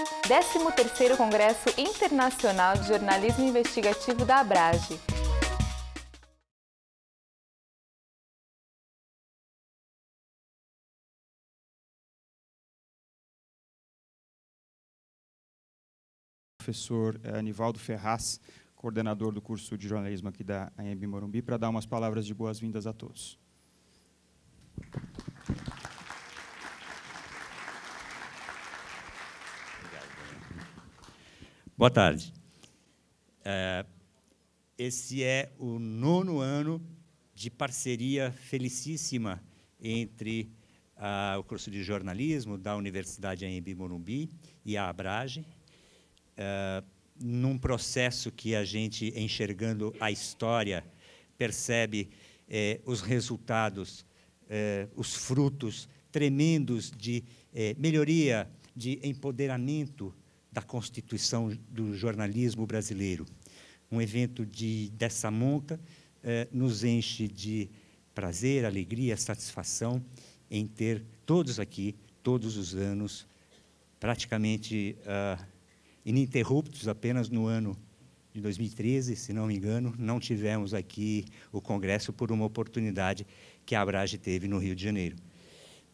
13º Congresso Internacional de Jornalismo Investigativo da Abrage. Professor Nivaldo Ferraz, coordenador do curso de jornalismo aqui da AMB Morumbi, para dar umas palavras de boas-vindas a todos. Boa tarde. Esse é o 9º ano de parceria felicíssima entre o curso de jornalismo da Universidade AMB Morumbi e a Abrage, num processo que a gente, enxergando a história, percebe os resultados, os frutos tremendos de melhoria, de empoderamento da Constituição do jornalismo brasileiro. Um evento dessa monta nos enche de prazer, alegria, satisfação em ter todos aqui, todos os anos, praticamente ininterruptos. Apenas no ano de 2013, se não me engano, não tivemos aqui o Congresso por uma oportunidade que a Abrage teve no Rio de Janeiro.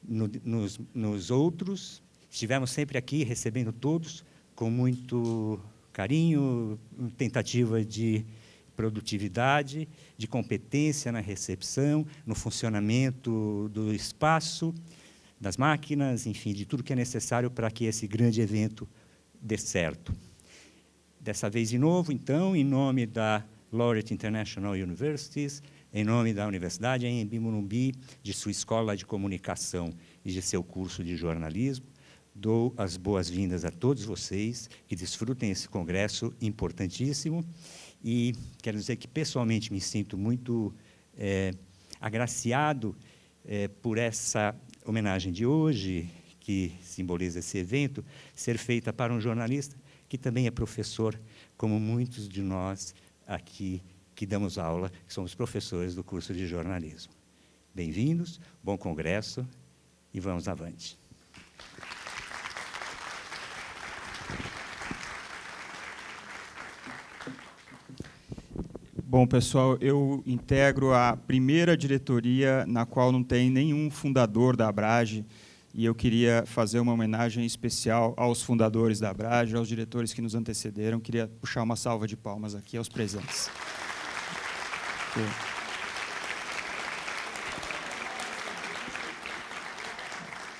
Nos outros, estivemos sempre aqui recebendo todos com muito carinho, tentativa de produtividade, de competência na recepção, no funcionamento do espaço, das máquinas, enfim, de tudo que é necessário para que esse grande evento dê certo. Dessa vez, de novo, então, em nome da Laureate International Universities, em nome da Universidade AMB Morumbi, de sua escola de comunicação e de seu curso de jornalismo, dou as boas-vindas a todos vocês que desfrutem esse congresso importantíssimo e quero dizer que, pessoalmente, me sinto muito agraciado por essa homenagem de hoje, que simboliza esse evento, ser feita para um jornalista que também é professor, como muitos de nós aqui que damos aula, que somos professores do curso de jornalismo. Bem-vindos, bom congresso e vamos avante. Bom, pessoal, eu integro a primeira diretoria na qual não tem nenhum fundador da Abrage, e eu queria fazer uma homenagem especial aos fundadores da Abrage, aos diretores que nos antecederam. Queria puxar uma salva de palmas aqui aos presentes.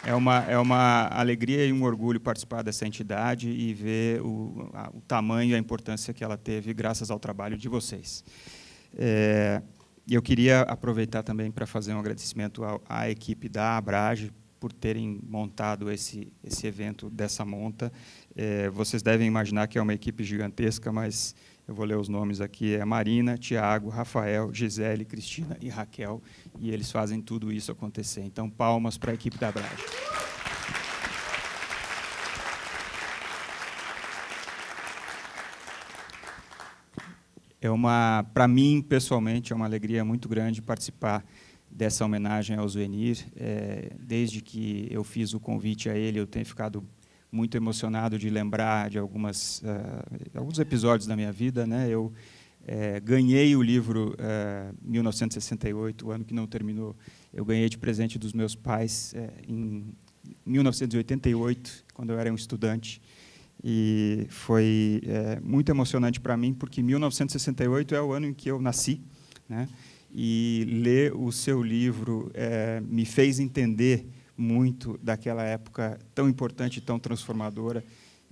É uma alegria e um orgulho participar dessa entidade e ver o tamanho e a importância que ela teve graças ao trabalho de vocês. Eu queria aproveitar também para fazer um agradecimento à equipe da Abrage por terem montado esse evento dessa monta. Vocês devem imaginar que é uma equipe gigantesca, mas eu vou ler os nomes aqui. É Marina, Tiago, Rafael, Gisele, Cristina e Raquel, e eles fazem tudo isso acontecer. Então, palmas para a equipe da Abrage. Para mim, pessoalmente, é uma alegria muito grande participar dessa homenagem ao Zuenir. Desde que eu fiz o convite a ele, eu tenho ficado muito emocionado de lembrar de alguns episódios da minha vida, né? Eu ganhei o livro 1968, o ano que não terminou. Eu ganhei de presente dos meus pais em 1988, quando eu era um estudante. E foi muito emocionante para mim, porque 1968 é o ano em que eu nasci, né? E ler o seu livro me fez entender muito daquela época tão importante, tão transformadora.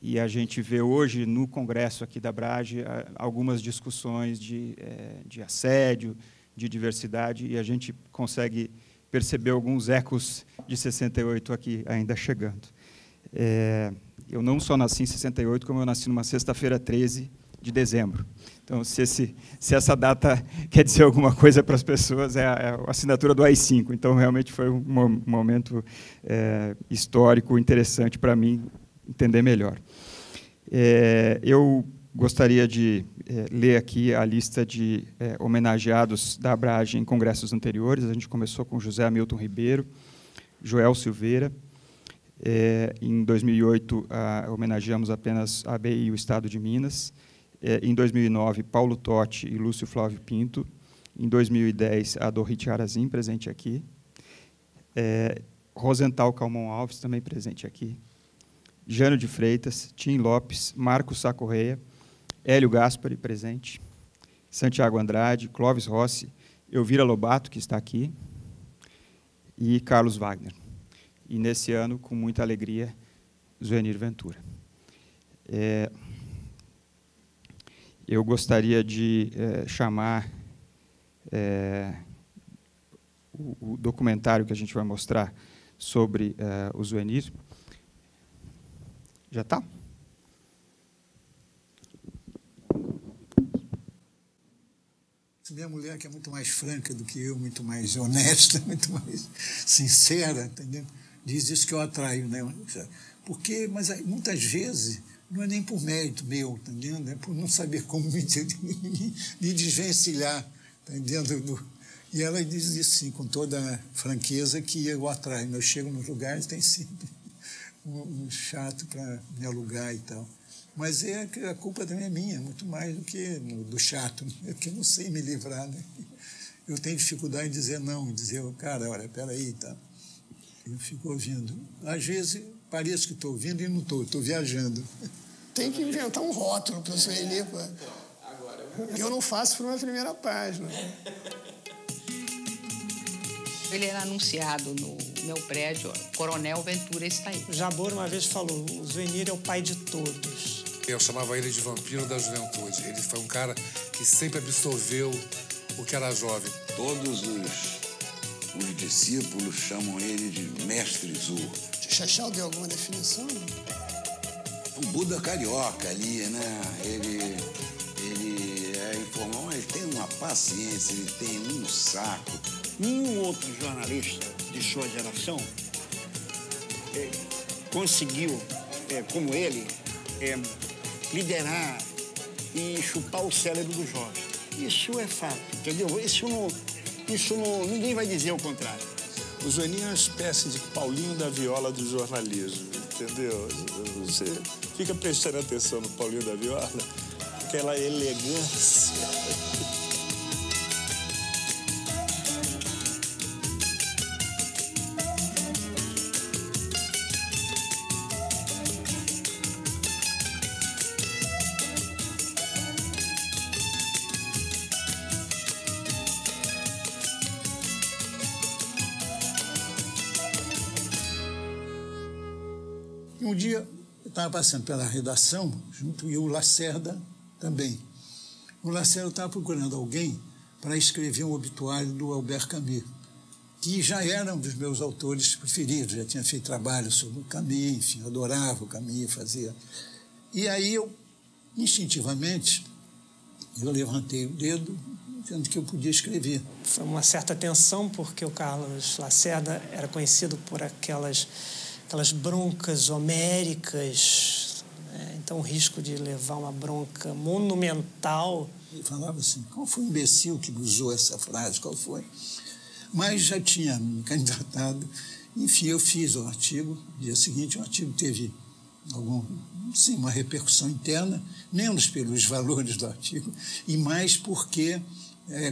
E a gente vê hoje, no congresso aqui da Abrage, algumas discussões de assédio, de diversidade, e a gente consegue perceber alguns ecos de 68 aqui ainda chegando. Eu não só nasci em 68, como eu nasci numa sexta-feira 13 de dezembro. Então, se essa data quer dizer alguma coisa para as pessoas, é a assinatura do AI-5. Então, realmente foi um momento histórico interessante para mim entender melhor. Eu gostaria de ler aqui a lista de homenageados da Abrage em congressos anteriores. A gente começou com José Hamilton Ribeiro, Joel Silveira, Em 2008, homenageamos apenas a ABI e o Estado de Minas. Em 2009, Paulo Totti e Lúcio Flávio Pinto. Em 2010, a Dorit Arazim, presente aqui. Rosenthal Calmon Alves, também presente aqui. Jânio de Freitas, Tim Lopes, Marcos Sá Correia, Hélio Gaspari, presente. Santiago Andrade, Clóvis Rossi, Elvira Lobato, que está aqui, e Carlos Wagner. E, nesse ano, com muita alegria, Zuenir Ventura. Eu gostaria de chamar o documentário que a gente vai mostrar sobre o Zuenir. Já está? Minha mulher, que é muito mais franca do que eu, muito mais honesta, muito mais sincera, entendeu? Diz isso que eu atraio, né? Porque, mas muitas vezes não é nem por mérito meu, entendeu? É por não saber como me desvencilhar, entendeu? E ela diz isso, sim, com toda franqueza, que eu atraio. Eu chego nos lugares, tem sempre um chato para me alugar e tal. Mas a culpa também é minha, muito mais do que do chato, né? Porque eu não sei me livrar, né? Eu tenho dificuldade em dizer não, em dizer, cara, olha, peraí, tá? Eu fico ouvindo. Às vezes, parece que estou ouvindo e não estou viajando. Tem que inventar um rótulo para o Zuenir. Eu não faço por uma primeira página. Ele era anunciado no meu prédio, Coronel Ventura está aí. O Jabor uma vez falou, o Zuenir é o pai de todos. Eu chamava ele de vampiro da juventude. Ele foi um cara que sempre absorveu o que era jovem. Todos os discípulos chamam ele de Mestre Zu. Chachal deu alguma definição? Um Buda carioca ali, né? Ele é informal, mas ele tem uma paciência, ele tem um saco. Nenhum outro jornalista de sua geração conseguiu, como ele, liderar e chupar o cérebro do jovem. Isso é fato, entendeu? Ninguém vai dizer o contrário. O Zuenir é uma espécie de Paulinho da Viola do jornalismo, entendeu? Você fica prestando atenção no Paulinho da Viola, aquela elegância. Um dia, eu estava passando pela redação, junto, e o Lacerda também. O Lacerda estava procurando alguém para escrever um obituário do Albert Camus, que já era um dos meus autores preferidos, já tinha feito trabalho sobre o Camus, enfim, adorava o Camus, fazia. E aí, instintivamente, eu levantei o dedo, dizendo que eu podia escrever. Foi uma certa tensão, porque o Carlos Lacerda era conhecido por aquelas broncas homéricas, né? Então o risco de levar uma bronca monumental. Ele falava assim, qual foi o imbecil que usou essa frase, qual foi? Mas já tinha me candidatado, enfim, eu fiz o artigo, no dia seguinte o artigo teve uma repercussão interna, menos pelos valores do artigo, e mais porque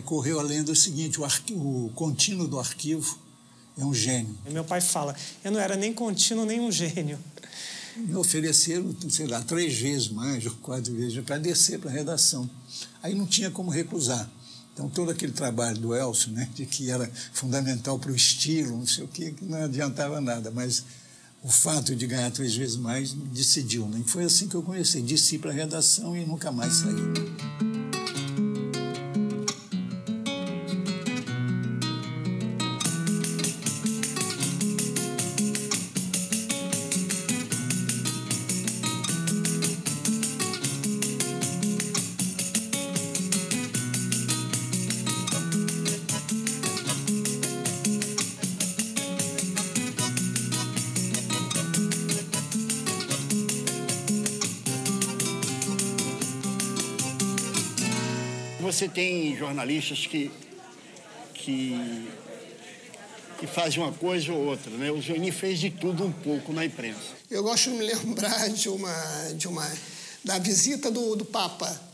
correu a lenda o seguinte, o contínuo do arquivo é um gênio. Meu pai fala, eu não era nem contínuo, nem um gênio. Me ofereceram, sei lá, 3 vezes mais, ou 4 vezes, para descer para a redação. Aí não tinha como recusar. Então, todo aquele trabalho do Elcio, né, de que era fundamental para o estilo, não sei o quê, que não adiantava nada, mas o fato de ganhar 3 vezes mais decidiu. Né? E foi assim que eu comecei, desci para a redação e nunca mais saí. Você tem jornalistas que que fazia uma coisa ou outra, né? O Zuenir fez de tudo um pouco na imprensa. Eu gosto de me lembrar da visita do Papa.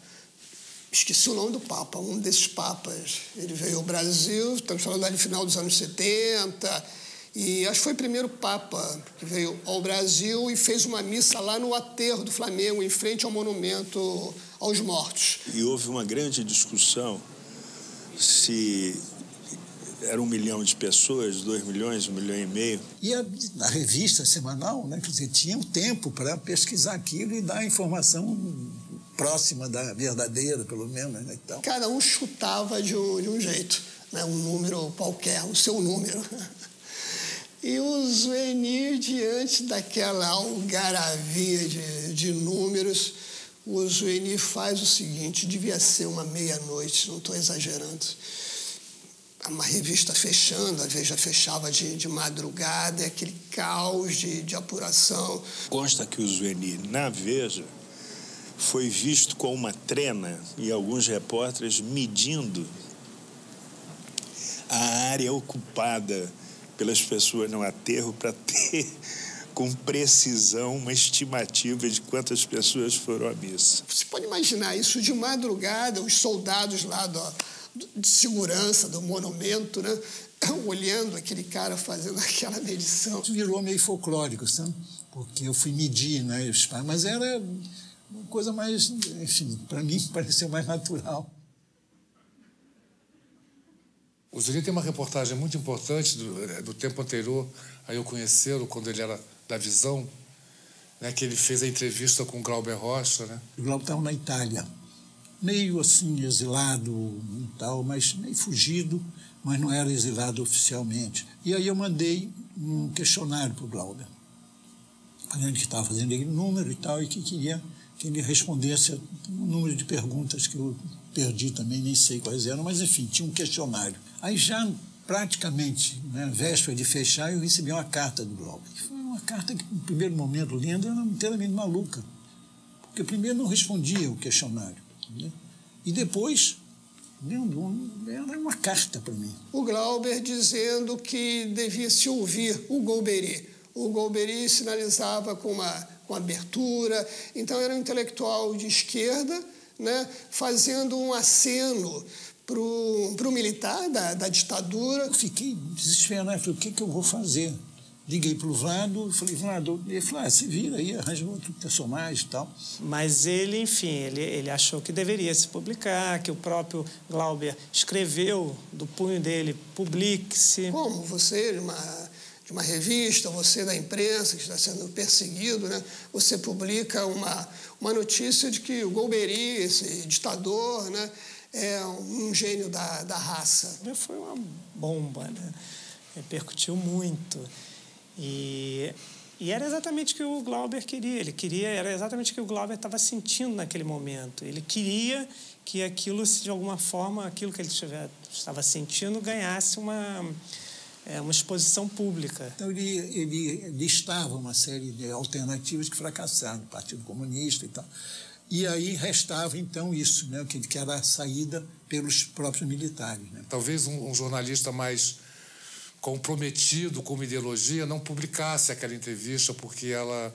Esqueci o nome do Papa, um desses papas. Ele veio ao Brasil, estamos falando ali no final dos anos 70, e acho que foi o primeiro Papa que veio ao Brasil e fez uma missa lá no aterro do Flamengo, em frente ao monumento aos mortos. E houve uma grande discussão se era 1 milhão de pessoas, 2 milhões, 1,5 milhão. E a revista semanal, né, quer dizer, tinha um tempo para pesquisar aquilo e dar a informação próxima da verdadeira, pelo menos. Né, então. Cada um chutava de um jeito, né, um número qualquer, o seu número. E o Zuenir, diante daquela algaravia de números, o Zuenir faz o seguinte, devia ser uma meia-noite, não estou exagerando. Uma revista fechando, a Veja fechava de madrugada, aquele caos de apuração. Consta que o Zuenir, na Veja, foi visto com uma trena e alguns repórteres medindo a área ocupada pelas pessoas no aterro para ter com precisão uma estimativa de quantas pessoas foram à missa. Você pode imaginar isso de madrugada, os soldados lá de segurança do monumento, né, olhando aquele cara fazendo aquela medição. Isso virou meio folclórico, sabe? Porque eu fui medir, né, mas era uma coisa mais, enfim, para mim pareceu mais natural. O Zuenir tem uma reportagem muito importante do tempo anterior a eu conhecê-lo, quando ele era da Visão, né, que ele fez a entrevista com o Glauber Rocha. Né? O Glauber estava na Itália, meio assim exilado e tal, mas meio fugido, mas não era exilado oficialmente. E aí eu mandei um questionário para o Glauber, falando que estava fazendo aquele número e tal, e que queria que ele respondesse um número de perguntas que eu perdi também, nem sei quais eram, mas enfim, tinha um questionário. Aí já praticamente, né, véspera de fechar, eu recebi uma carta do Glauber. Foi uma carta que, no primeiro momento, lendo, era inteiramente maluca. Porque primeiro não respondia o questionário, né? E depois, era uma carta para mim. O Glauber dizendo que devia se ouvir o Golbery. O Golbery sinalizava com abertura, então era um intelectual de esquerda, né, fazendo um aceno para o militar da ditadura. Eu fiquei desesperado, falei, o que eu vou fazer? Liguei para o Vlado, falei, Vlado, ele falou, se vira aí, arranja outro personagem e tal. Mas ele, enfim, ele achou que deveria se publicar, que o próprio Glauber escreveu do punho dele, publique-se. Como você, de uma revista, você da imprensa que está sendo perseguido, né? Você publica uma notícia de que o Golbery, esse ditador, né, é um gênio da raça. Foi uma bomba, né? Repercutiu muito. E era exatamente o que o Glauber queria. Era exatamente o que o Glauber estava sentindo naquele momento. Ele queria que aquilo, de alguma forma, aquilo que ele estava sentindo, ganhasse uma exposição pública. Então, ele listava uma série de alternativas que fracassaram, o Partido Comunista e tal. E aí restava, então, isso, né, que era a saída pelos próprios militares. Né? Talvez um jornalista mais comprometido com uma ideologia não publicasse aquela entrevista porque ela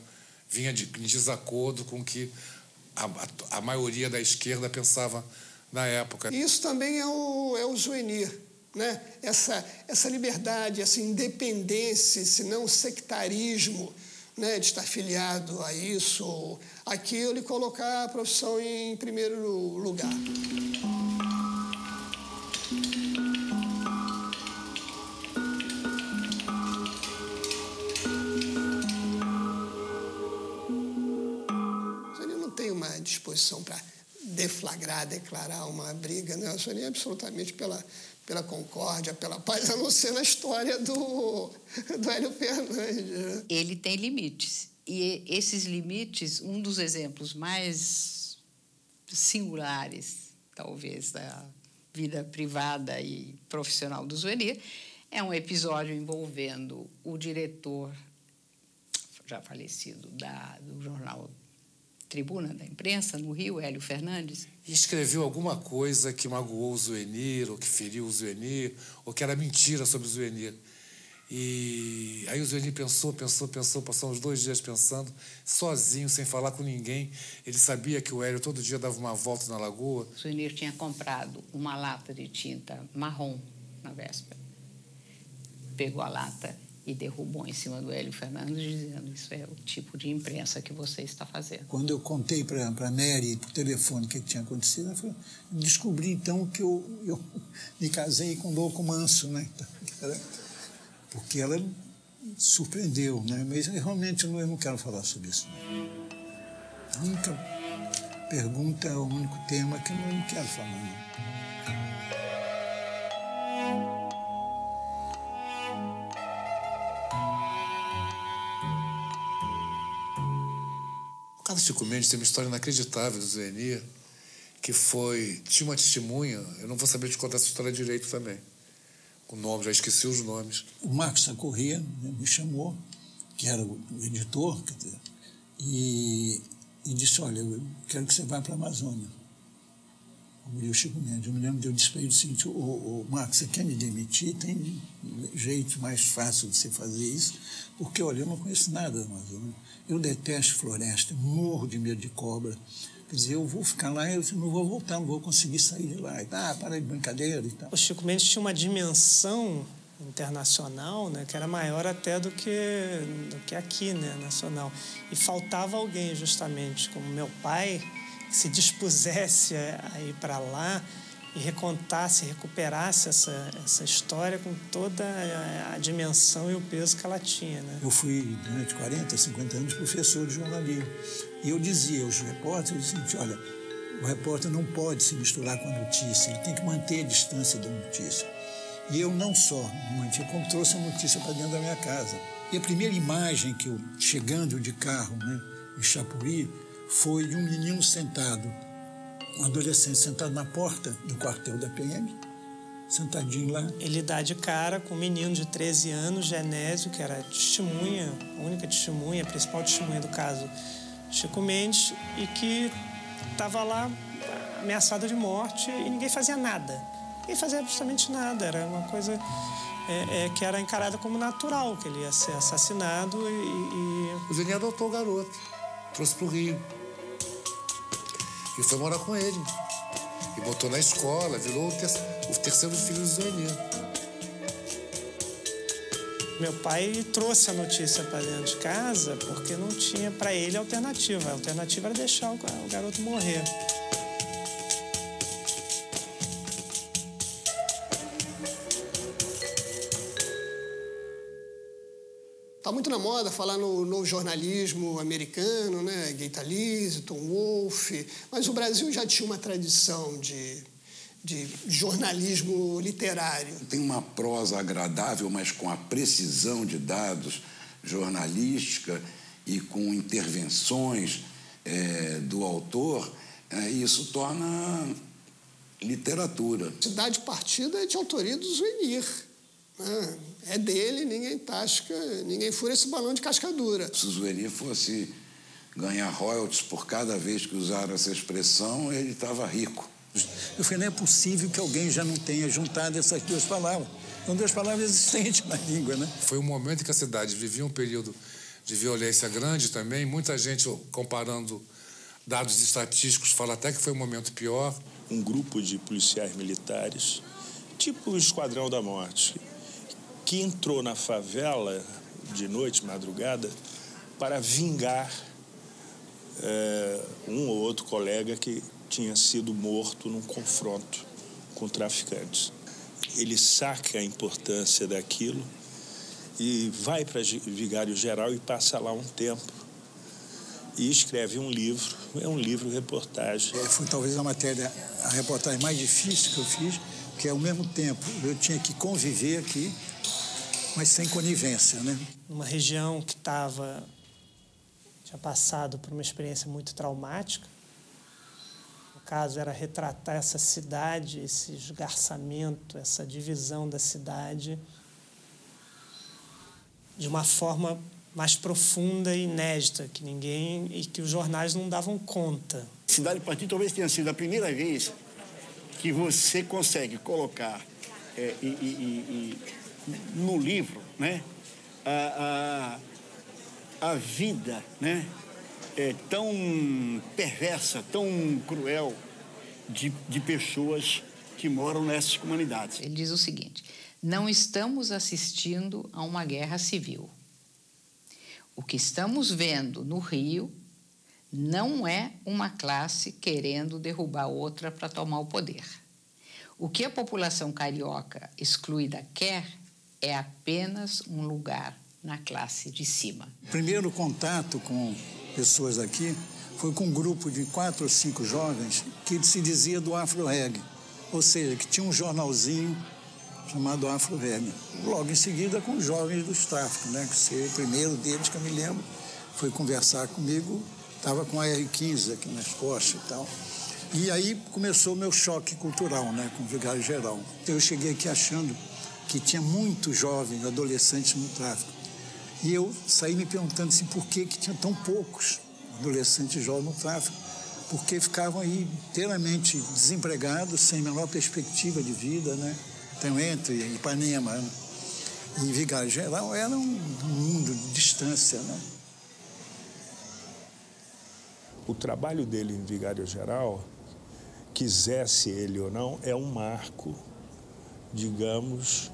vinha em desacordo com o que a maioria da esquerda pensava na época. Isso também é o Zuenir, né? Essa liberdade, essa independência, esse não sectarismo, né, de estar filiado a isso ou aquilo e colocar a profissão em primeiro lugar. Ele não tem uma disposição para deflagrar, declarar uma briga, né? O Zuenir é absolutamente pela concórdia, pela paz, a não ser na história do Hélio Fernandes. Ele tem limites. E esses limites, um dos exemplos mais singulares, talvez, da vida privada e profissional do Zuenir, é um episódio envolvendo o diretor, já falecido, do jornal Tribuna, da imprensa, no Rio, Hélio Fernandes. E escreveu alguma coisa que magoou o Zuenir, ou que feriu o Zuenir, ou que era mentira sobre o Zuenir. E aí o Zuenir pensou, passou uns 2 dias pensando, sozinho, sem falar com ninguém. Ele sabia que o Hélio todo dia dava uma volta na lagoa. O Zuenir tinha comprado uma lata de tinta marrom na véspera. Pegou a lata e derrubou em cima do Hélio Fernandes, dizendo: isso é o tipo de imprensa que você está fazendo. Quando eu contei para a Nery, por telefone, o que tinha acontecido, eu falei, descobri, então, que eu me casei com o Louco Manso, né? Porque ela surpreendeu, né? Mas realmente eu não quero falar sobre isso. A única pergunta, o único tema que eu não quero falar, né? O Carlos Chico Mendes tem uma história inacreditável do Zuenir, que tinha uma testemunha, eu não vou saber te contar essa história direito também, o nome, já esqueci os nomes. O Marcos da Corrêa, né, me chamou, que era o editor, quer dizer, e disse: olha, eu quero que você vá para a Amazônia. O Chico Mendes, eu me lembro de eu disse para ele o seguinte: ô Marcos, você quer me demitir? Tem jeito mais fácil de você fazer isso, porque, olha, eu não conheço nada da Amazônia, eu detesto floresta, morro de medo de cobra. Quer dizer, eu vou ficar lá, eu não vou voltar, não vou conseguir sair de lá. Para de brincadeira e tal. O Chico Mendes tinha uma dimensão internacional, né, que era maior até do que aqui, né, nacional. E faltava alguém, justamente, como meu pai, que se dispusesse a ir para lá e recontasse, recuperasse essa história com toda a dimensão e o peso que ela tinha, né? Eu fui, durante 40, 50 anos, professor de jornalismo. E eu dizia aos repórteres o seguinte: olha, o repórter não pode se misturar com a notícia, ele tem que manter a distância da notícia. E eu não só mantive, como trouxe a notícia para dentro da minha casa. E a primeira imagem que eu, chegando de carro, né, em Chapuri, foi de um menino sentado, um adolescente sentado na porta do quartel da PM, sentadinho lá. Ele dá de cara com um menino de 13 anos, Genésio, que era testemunha, a única testemunha, a principal testemunha do caso Chico Mendes, e que estava lá ameaçado de morte e ninguém fazia nada. Ninguém fazia absolutamente nada. Era uma coisa que era encarada como natural, que ele ia ser assassinado e... O Zuenir adotou o garoto, trouxe para o Rio. E foi morar com ele. E botou na escola, virou o terceiro filho do Zuenir. Meu pai trouxe a notícia para dentro de casa porque não tinha para ele alternativa. A alternativa era deixar o garoto morrer. Está muito na moda falar no novo jornalismo americano, né? Gay Talese, Tom Wolfe, mas o Brasil já tinha uma tradição de jornalismo literário. Tem uma prosa agradável, mas com a precisão de dados jornalística e com intervenções do autor, isso torna literatura. Cidade Partida é de autoria do Zuenir. É dele, ninguém tasca, ninguém fura esse balão de cascadura. Se o Zuenir fosse ganhar royalties por cada vez que usaram essa expressão, ele estava rico. Eu falei, não é possível que alguém já não tenha juntado essas duas palavras. São duas palavras existentes na língua, né? Foi um momento em que a cidade vivia um período de violência grande também. Muita gente, comparando dados estatísticos, fala até que foi um momento pior. Um grupo de policiais militares, tipo o Esquadrão da Morte, que entrou na favela de noite, madrugada, para vingar um ou outro colega que tinha sido morto num confronto com traficantes. Ele saca a importância daquilo e vai para Vigário Geral e passa lá um tempo e escreve um livro. É um livro-reportagem. Foi talvez a reportagem mais difícil que eu fiz, porque ao mesmo tempo eu tinha que conviver aqui, mas sem conivência, né? Uma região que tinha passado por uma experiência muito traumática. O caso era retratar essa cidade, esse esgarçamento, essa divisão da cidade de uma forma mais profunda e inédita, que os jornais não davam conta. Cidade Partida talvez tenha sido a primeira vez que você consegue colocar no livro, né, a vida, né, tão perversa, tão cruel de pessoas que moram nessas comunidades. Ele diz o seguinte: não estamos assistindo a uma guerra civil. O que estamos vendo no Rio não é uma classe querendo derrubar outra para tomar o poder. O que a população carioca excluída quer é apenas um lugar na classe de cima. O primeiro contato com pessoas aqui foi com um grupo de 4 ou 5 jovens que se dizia do Afro-Reggae, ou seja, que tinha um jornalzinho chamado Afro-Reggae. Logo em seguida, com os jovens dos tráficos, né? Que o primeiro deles, que eu me lembro, foi conversar comigo, estava com a R15 aqui nas costas e tal. E aí começou o meu choque cultural, né, com o vigário-geral. Eu cheguei aqui achando que tinha muitos jovens, adolescentes no tráfico. E eu saí me perguntando assim, por que tinha tão poucos adolescentes jovens no tráfico? Porque ficavam aí inteiramente desempregados, sem a menor perspectiva de vida, né? Então, entre Ipanema e Vigário-Geral era um mundo de distância, né? O trabalho dele em Vigário-Geral, quisesse ele ou não, é um marco, digamos,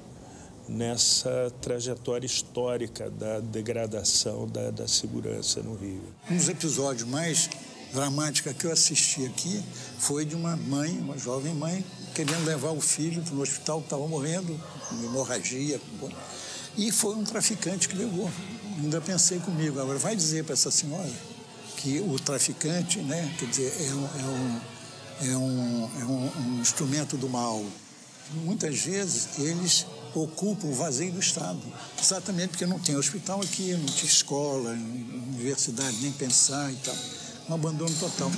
nessa trajetória histórica da degradação da segurança no Rio. Um dos episódios mais dramáticos que eu assisti aqui foi de uma mãe, uma jovem mãe, querendo levar o filho para um hospital que estava morrendo, com hemorragia. E foi um traficante que levou. Ainda pensei comigo, agora vai dizer para essa senhora que o traficante, né, quer dizer, é um instrumento do mal. Muitas vezes eles ocupam o vazio do Estado, exatamente porque não tem hospital aqui, não tinha escola, universidade, nem pensar e tal. Um abandono total.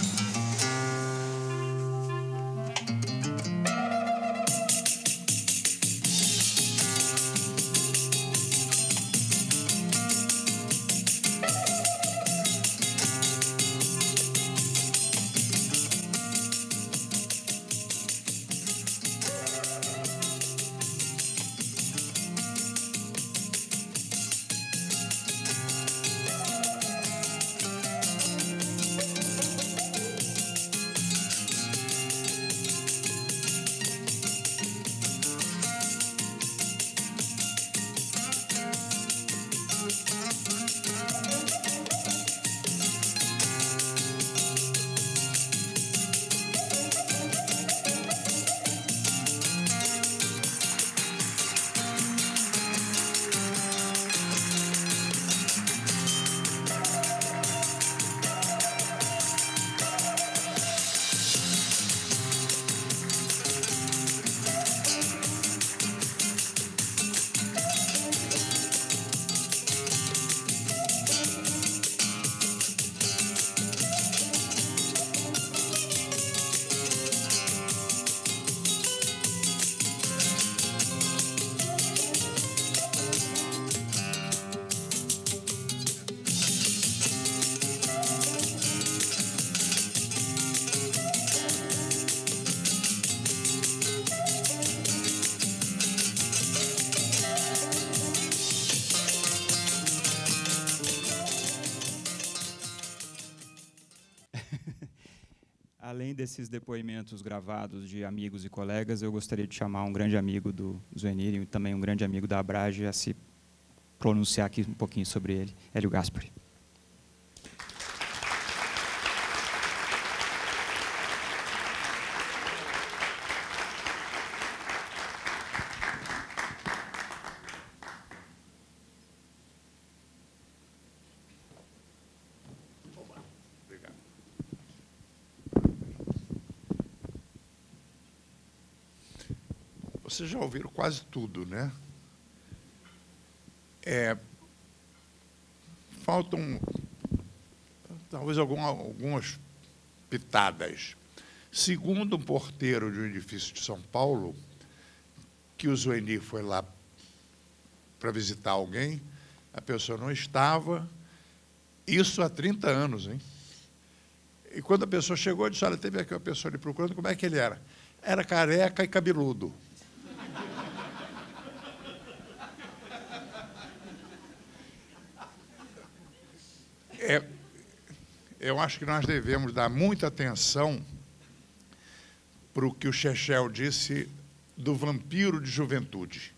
Além desses depoimentos gravados de amigos e colegas, eu gostaria de chamar um grande amigo do Zuenir e também um grande amigo da Abrage a se pronunciar aqui um pouquinho sobre ele, Hélio Gaspari. Vocês já ouviram quase tudo, né? Faltam talvez algumas pitadas. Segundo um porteiro de um edifício de São Paulo, que o Zuenir foi lá para visitar alguém, a pessoa não estava, isso há 30 anos, hein? E quando a pessoa chegou, disse, olha, teve aqui uma pessoa lhe procurando, como é que ele era? Era careca e cabeludo. Eu acho que nós devemos dar muita atenção para o que o Chechel disse do vampiro de juventude.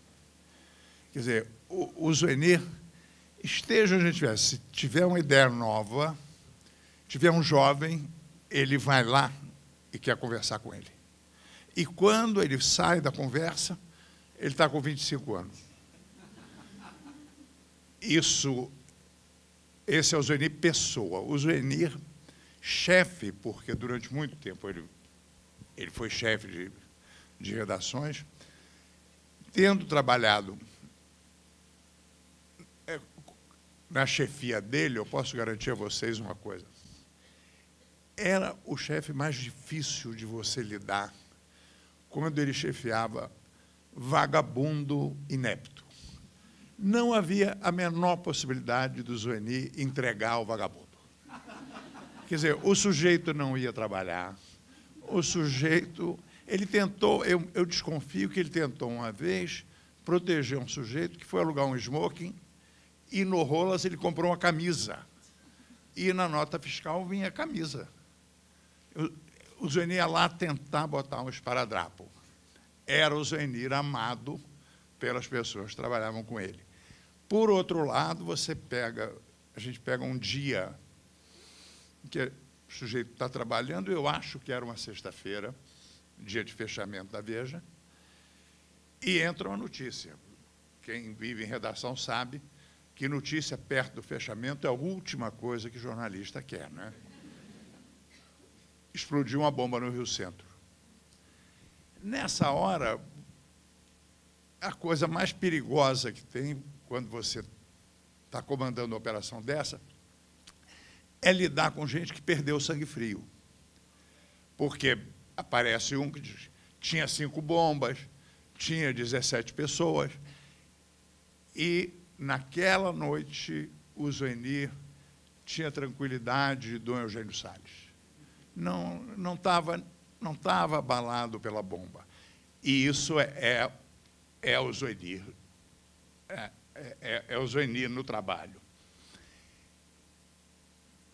Quer dizer, o Zoenir, esteja onde a gente estiver, se tiver uma ideia nova, tiver um jovem, ele vai lá e quer conversar com ele. E quando ele sai da conversa, ele está com 25 anos. Esse é o Zoenir pessoa. O Zoenir chefe, porque durante muito tempo ele foi chefe de redações, tendo trabalhado na chefia dele, eu posso garantir a vocês uma coisa. Era o chefe mais difícil de você lidar quando ele chefiava vagabundo inepto. Não havia a menor possibilidade do Zoenir entregar o vagabundo. Quer dizer, o sujeito não ia trabalhar, o sujeito... Ele tentou, eu desconfio que ele tentou uma vez proteger um sujeito que foi alugar um smoking e no rolas ele comprou uma camisa. E na nota fiscal vinha a camisa. O Zoenir ia lá tentar botar um esparadrapo. Era o Zoenir amado pelas pessoas que trabalhavam com ele. Por outro lado, a gente pega um dia em que o sujeito está trabalhando, eu acho que era uma sexta-feira, dia de fechamento da Veja, e entra uma notícia. Quem vive em redação sabe que notícia perto do fechamento é a última coisa que jornalista quer, né? Explodiu uma bomba no Rio Centro. Nessa hora, a coisa mais perigosa que tem quando você está comandando uma operação dessa é lidar com gente que perdeu o sangue frio. Porque aparece um que diz, tinha 5 bombas, tinha 17 pessoas, e naquela noite o Zoenir tinha tranquilidade de Dom Eugênio Salles. Não estava abalado pela bomba. E isso é o Zoenir. É o Zoenir no trabalho.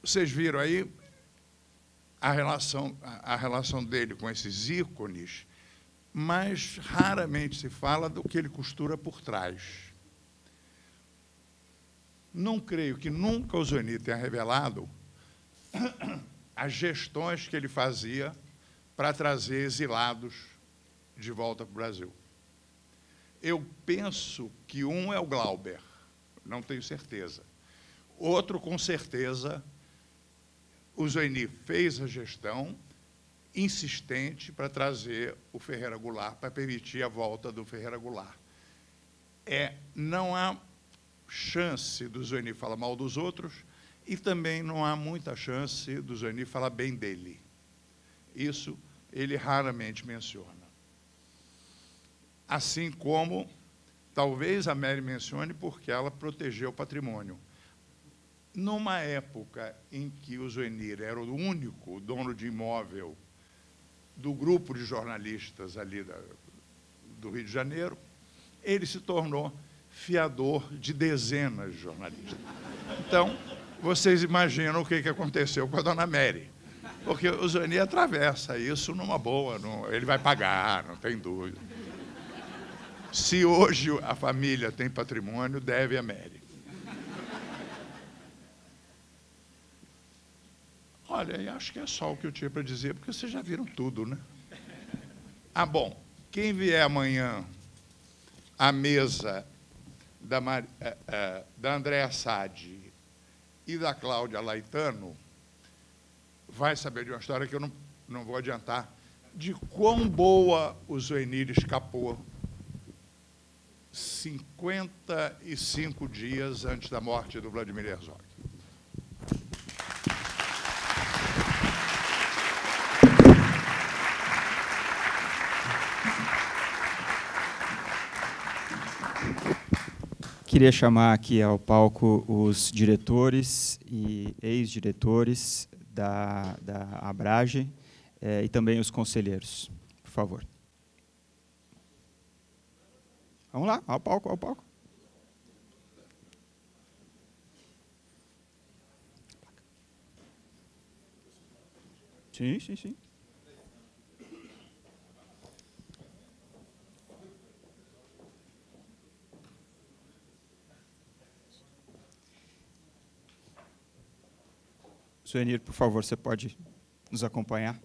Vocês viram aí a relação dele com esses ícones, mas raramente se fala do que ele costura por trás. Não creio que nunca o Zoenir tenha revelado as gestões que ele fazia para trazer exilados de volta para o Brasil. Eu penso que um é o Glauber, não tenho certeza. Outro, com certeza, o Zoenir fez a gestão insistente para trazer o Ferreira Goulart, para permitir a volta do Ferreira Goulart. Não há chance do Zoenir falar mal dos outros e também não há muita chance do Zoenir falar bem dele. Isso ele raramente menciona. Assim como, talvez a Mary mencione, porque ela protegeu o patrimônio. Numa época em que o Zoenir era o único dono de imóvel do grupo de jornalistas ali do Rio de Janeiro, ele se tornou fiador de dezenas de jornalistas. Então, vocês imaginam o que aconteceu com a dona Mary. Porque o Zoenir atravessa isso numa boa, ele vai pagar, não tem dúvida. Se hoje a família tem patrimônio, deve a Mary. Olha, eu acho que é só o que eu tinha para dizer, porque vocês já viram tudo, né? Ah, bom, quem vier amanhã à mesa da Andréa Sade e da Cláudia Laetano, vai saber de uma história que eu não vou adiantar, de quão boa o Zoenir escapou 55 dias antes da morte do Vladimir Herzog. Queria chamar aqui ao palco os diretores e ex-diretores da Abrage e também os conselheiros, por favor. Vamos lá, ao palco, ao palco. Sim, sim, sim. Suenir, por favor, você pode nos acompanhar?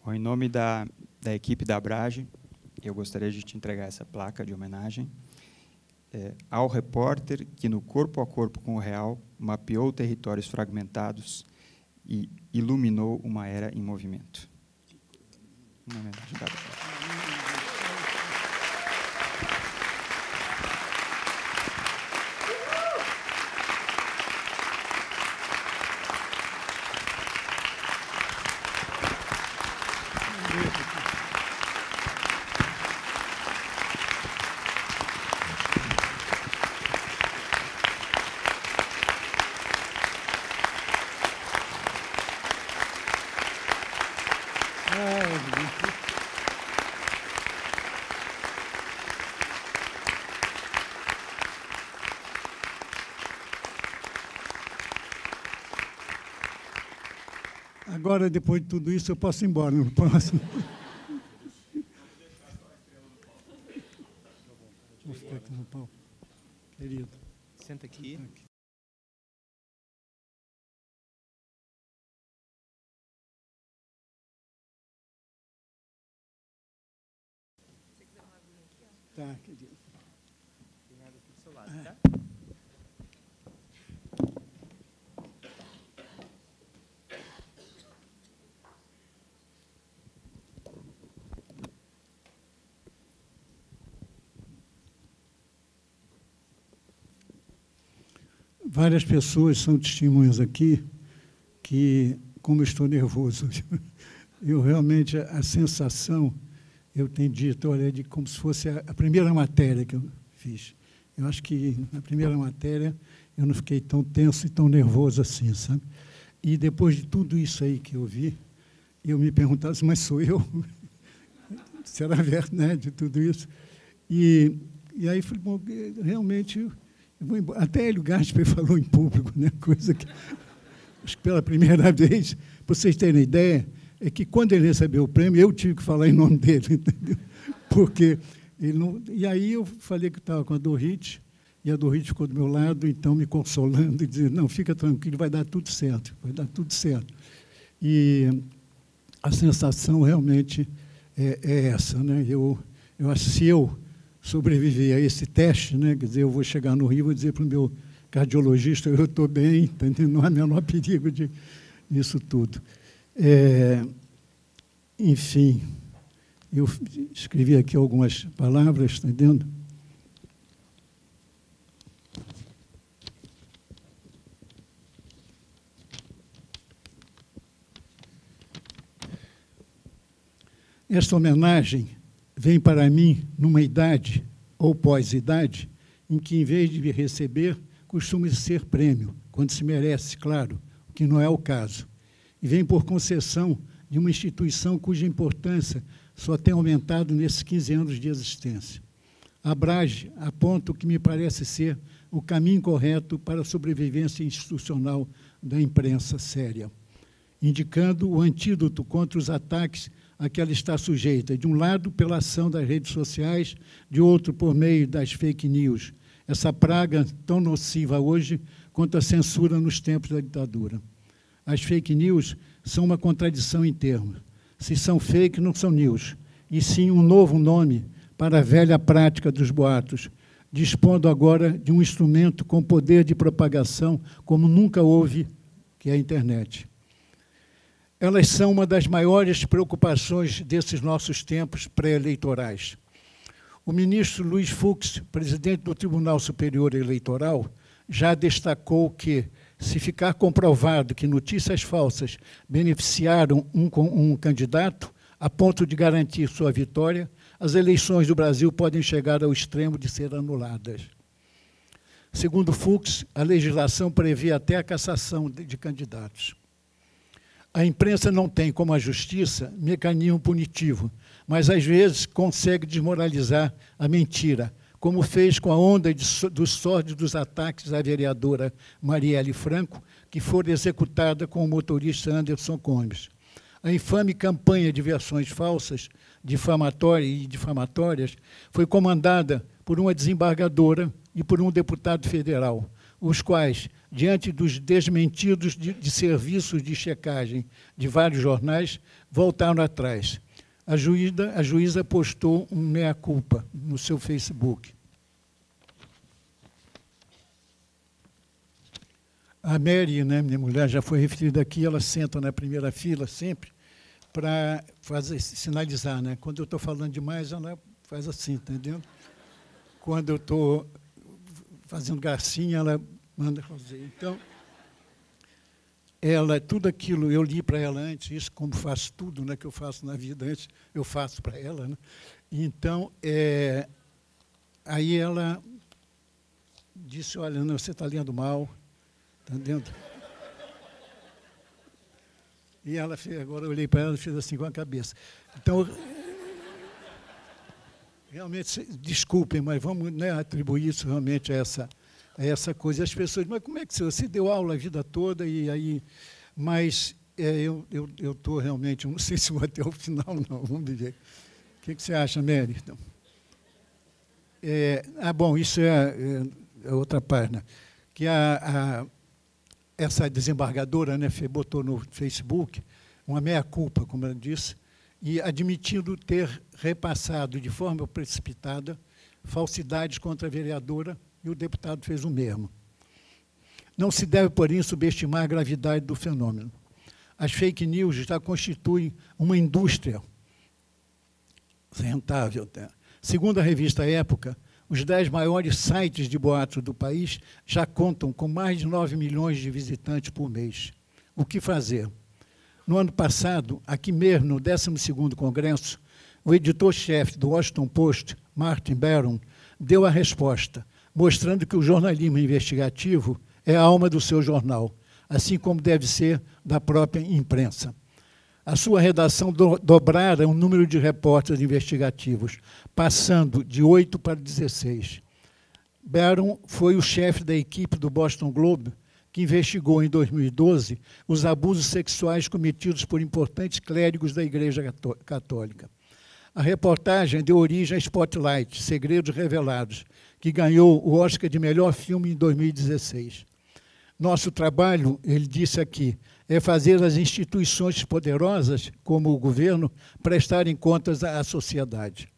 Bom, em nome da equipe da Abrage, eu gostaria de te entregar essa placa de homenagem ao repórter que, no corpo a corpo com o real, mapeou territórios fragmentados e iluminou uma era em movimento. Uma homenagem da Abrage. Agora, depois de tudo isso, eu posso ir embora, não posso? Vou ficar aqui no pau. Querido. Senta aqui. Tá, querido. Tem água aqui do seu lado, tá? Várias pessoas são testemunhas aqui que, como eu estou nervoso, eu realmente, a sensação, eu tenho dito, olha, de como se fosse a primeira matéria que eu fiz. Eu acho que na primeira matéria eu não fiquei tão tenso e tão nervoso assim, sabe? E depois de tudo isso aí que eu vi, eu me perguntava, mas sou eu? Será verdade tudo isso? E aí falei, bom, realmente... Até Hélio Gaspar falou em público, né? Coisa que, acho que pela primeira vez, para vocês terem ideia, é que quando ele recebeu o prêmio, eu tive que falar em nome dele, entendeu? Porque ele não... E aí eu falei que estava com a Dorit, e a Dorit ficou do meu lado, então me consolando e dizendo, não, fica tranquilo, vai dar tudo certo, vai dar tudo certo. E a sensação realmente é essa, né? Eu acho que se eu sobreviver a esse teste, né? Quer dizer, eu vou chegar no Rio e vou dizer para o meu cardiologista, eu estou bem, entendeu? Não há menor perigo disso tudo. Enfim, eu escrevi aqui algumas palavras, está entendendo? Esta homenagem vem para mim numa idade, ou pós-idade, em que, em vez de me receber, costuma ser prêmio, quando se merece, claro, o que não é o caso. E vem por concessão de uma instituição cuja importância só tem aumentado nesses 15 anos de existência. A Abrage aponta o que me parece ser o caminho correto para a sobrevivência institucional da imprensa séria, indicando o antídoto contra os ataques a que ela está sujeita, de um lado pela ação das redes sociais, de outro por meio das fake news. Essa praga tão nociva hoje contra a censura nos tempos da ditadura. As fake news são uma contradição em termos. Se são fake, não são news, e sim um novo nome para a velha prática dos boatos, dispondo agora de um instrumento com poder de propagação como nunca houve, que é a internet. Elas são uma das maiores preocupações desses nossos tempos pré-eleitorais. O ministro Luiz Fux, presidente do Tribunal Superior Eleitoral, já destacou que, se ficar comprovado que notícias falsas beneficiaram um candidato, a ponto de garantir sua vitória, as eleições do Brasil podem chegar ao extremo de ser anuladas. Segundo Fux, a legislação prevê até a cassação de candidatos. A imprensa não tem, como a justiça, mecanismo punitivo, mas, às vezes, consegue desmoralizar a mentira, como fez com a onda dos sórdidos ataques à vereadora Marielle Franco, que foram executada com o motorista Anderson Gomes. A infame campanha de versões falsas, difamatórias, foi comandada por uma desembargadora e por um deputado federal, os quais, diante dos desmentidos de serviços de checagem de vários jornais, voltaram atrás. A juíza postou um meia-culpa no seu Facebook. A Mary, né, minha mulher, já foi referida aqui, ela senta na primeira fila sempre para sinalizar. Né? Quando eu estou falando demais, ela faz assim, entendeu? Quando eu estou fazendo gracinha, ela manda fazer. Então, tudo aquilo, eu li para ela antes, isso como faço tudo, né, que eu faço na vida antes, eu faço para ela. Né? Então, aí ela disse, olha, não, você está lendo mal, está dentro. E ela fez, agora eu olhei para ela e fez assim com a cabeça. Então, realmente, desculpem, mas vamos, né, atribuir isso realmente a essa coisa. E as pessoas, mas como é que você deu aula a vida toda e aí... Mas eu estou realmente, não sei se vou até o final, não, vamos ver. O que você acha, Mary? Então, bom, isso é outra página. Que essa desembargadora, né, botou no Facebook uma meia-culpa, como ela disse, e admitindo ter repassado de forma precipitada falsidades contra a vereadora, e o deputado fez o mesmo. Não se deve, porém, subestimar a gravidade do fenômeno. As fake news já constituem uma indústria rentável. Segundo a revista Época, os 10 maiores sites de boatos do país já contam com mais de 9 milhões de visitantes por mês. O que fazer? No ano passado, aqui mesmo, no 12º Congresso, o editor-chefe do Washington Post, Martin Barron, deu a resposta, mostrando que o jornalismo investigativo é a alma do seu jornal, assim como deve ser da própria imprensa. A sua redação dobrara o número de repórteres investigativos, passando de 8 para 16. Barron foi o chefe da equipe do Boston Globe, que investigou, em 2012, os abusos sexuais cometidos por importantes clérigos da Igreja Católica. A reportagem deu origem a Spotlight, Segredos Revelados, que ganhou o Oscar de melhor filme em 2016. Nosso trabalho, ele disse aqui, é fazer as instituições poderosas, como o governo, prestarem contas à sociedade.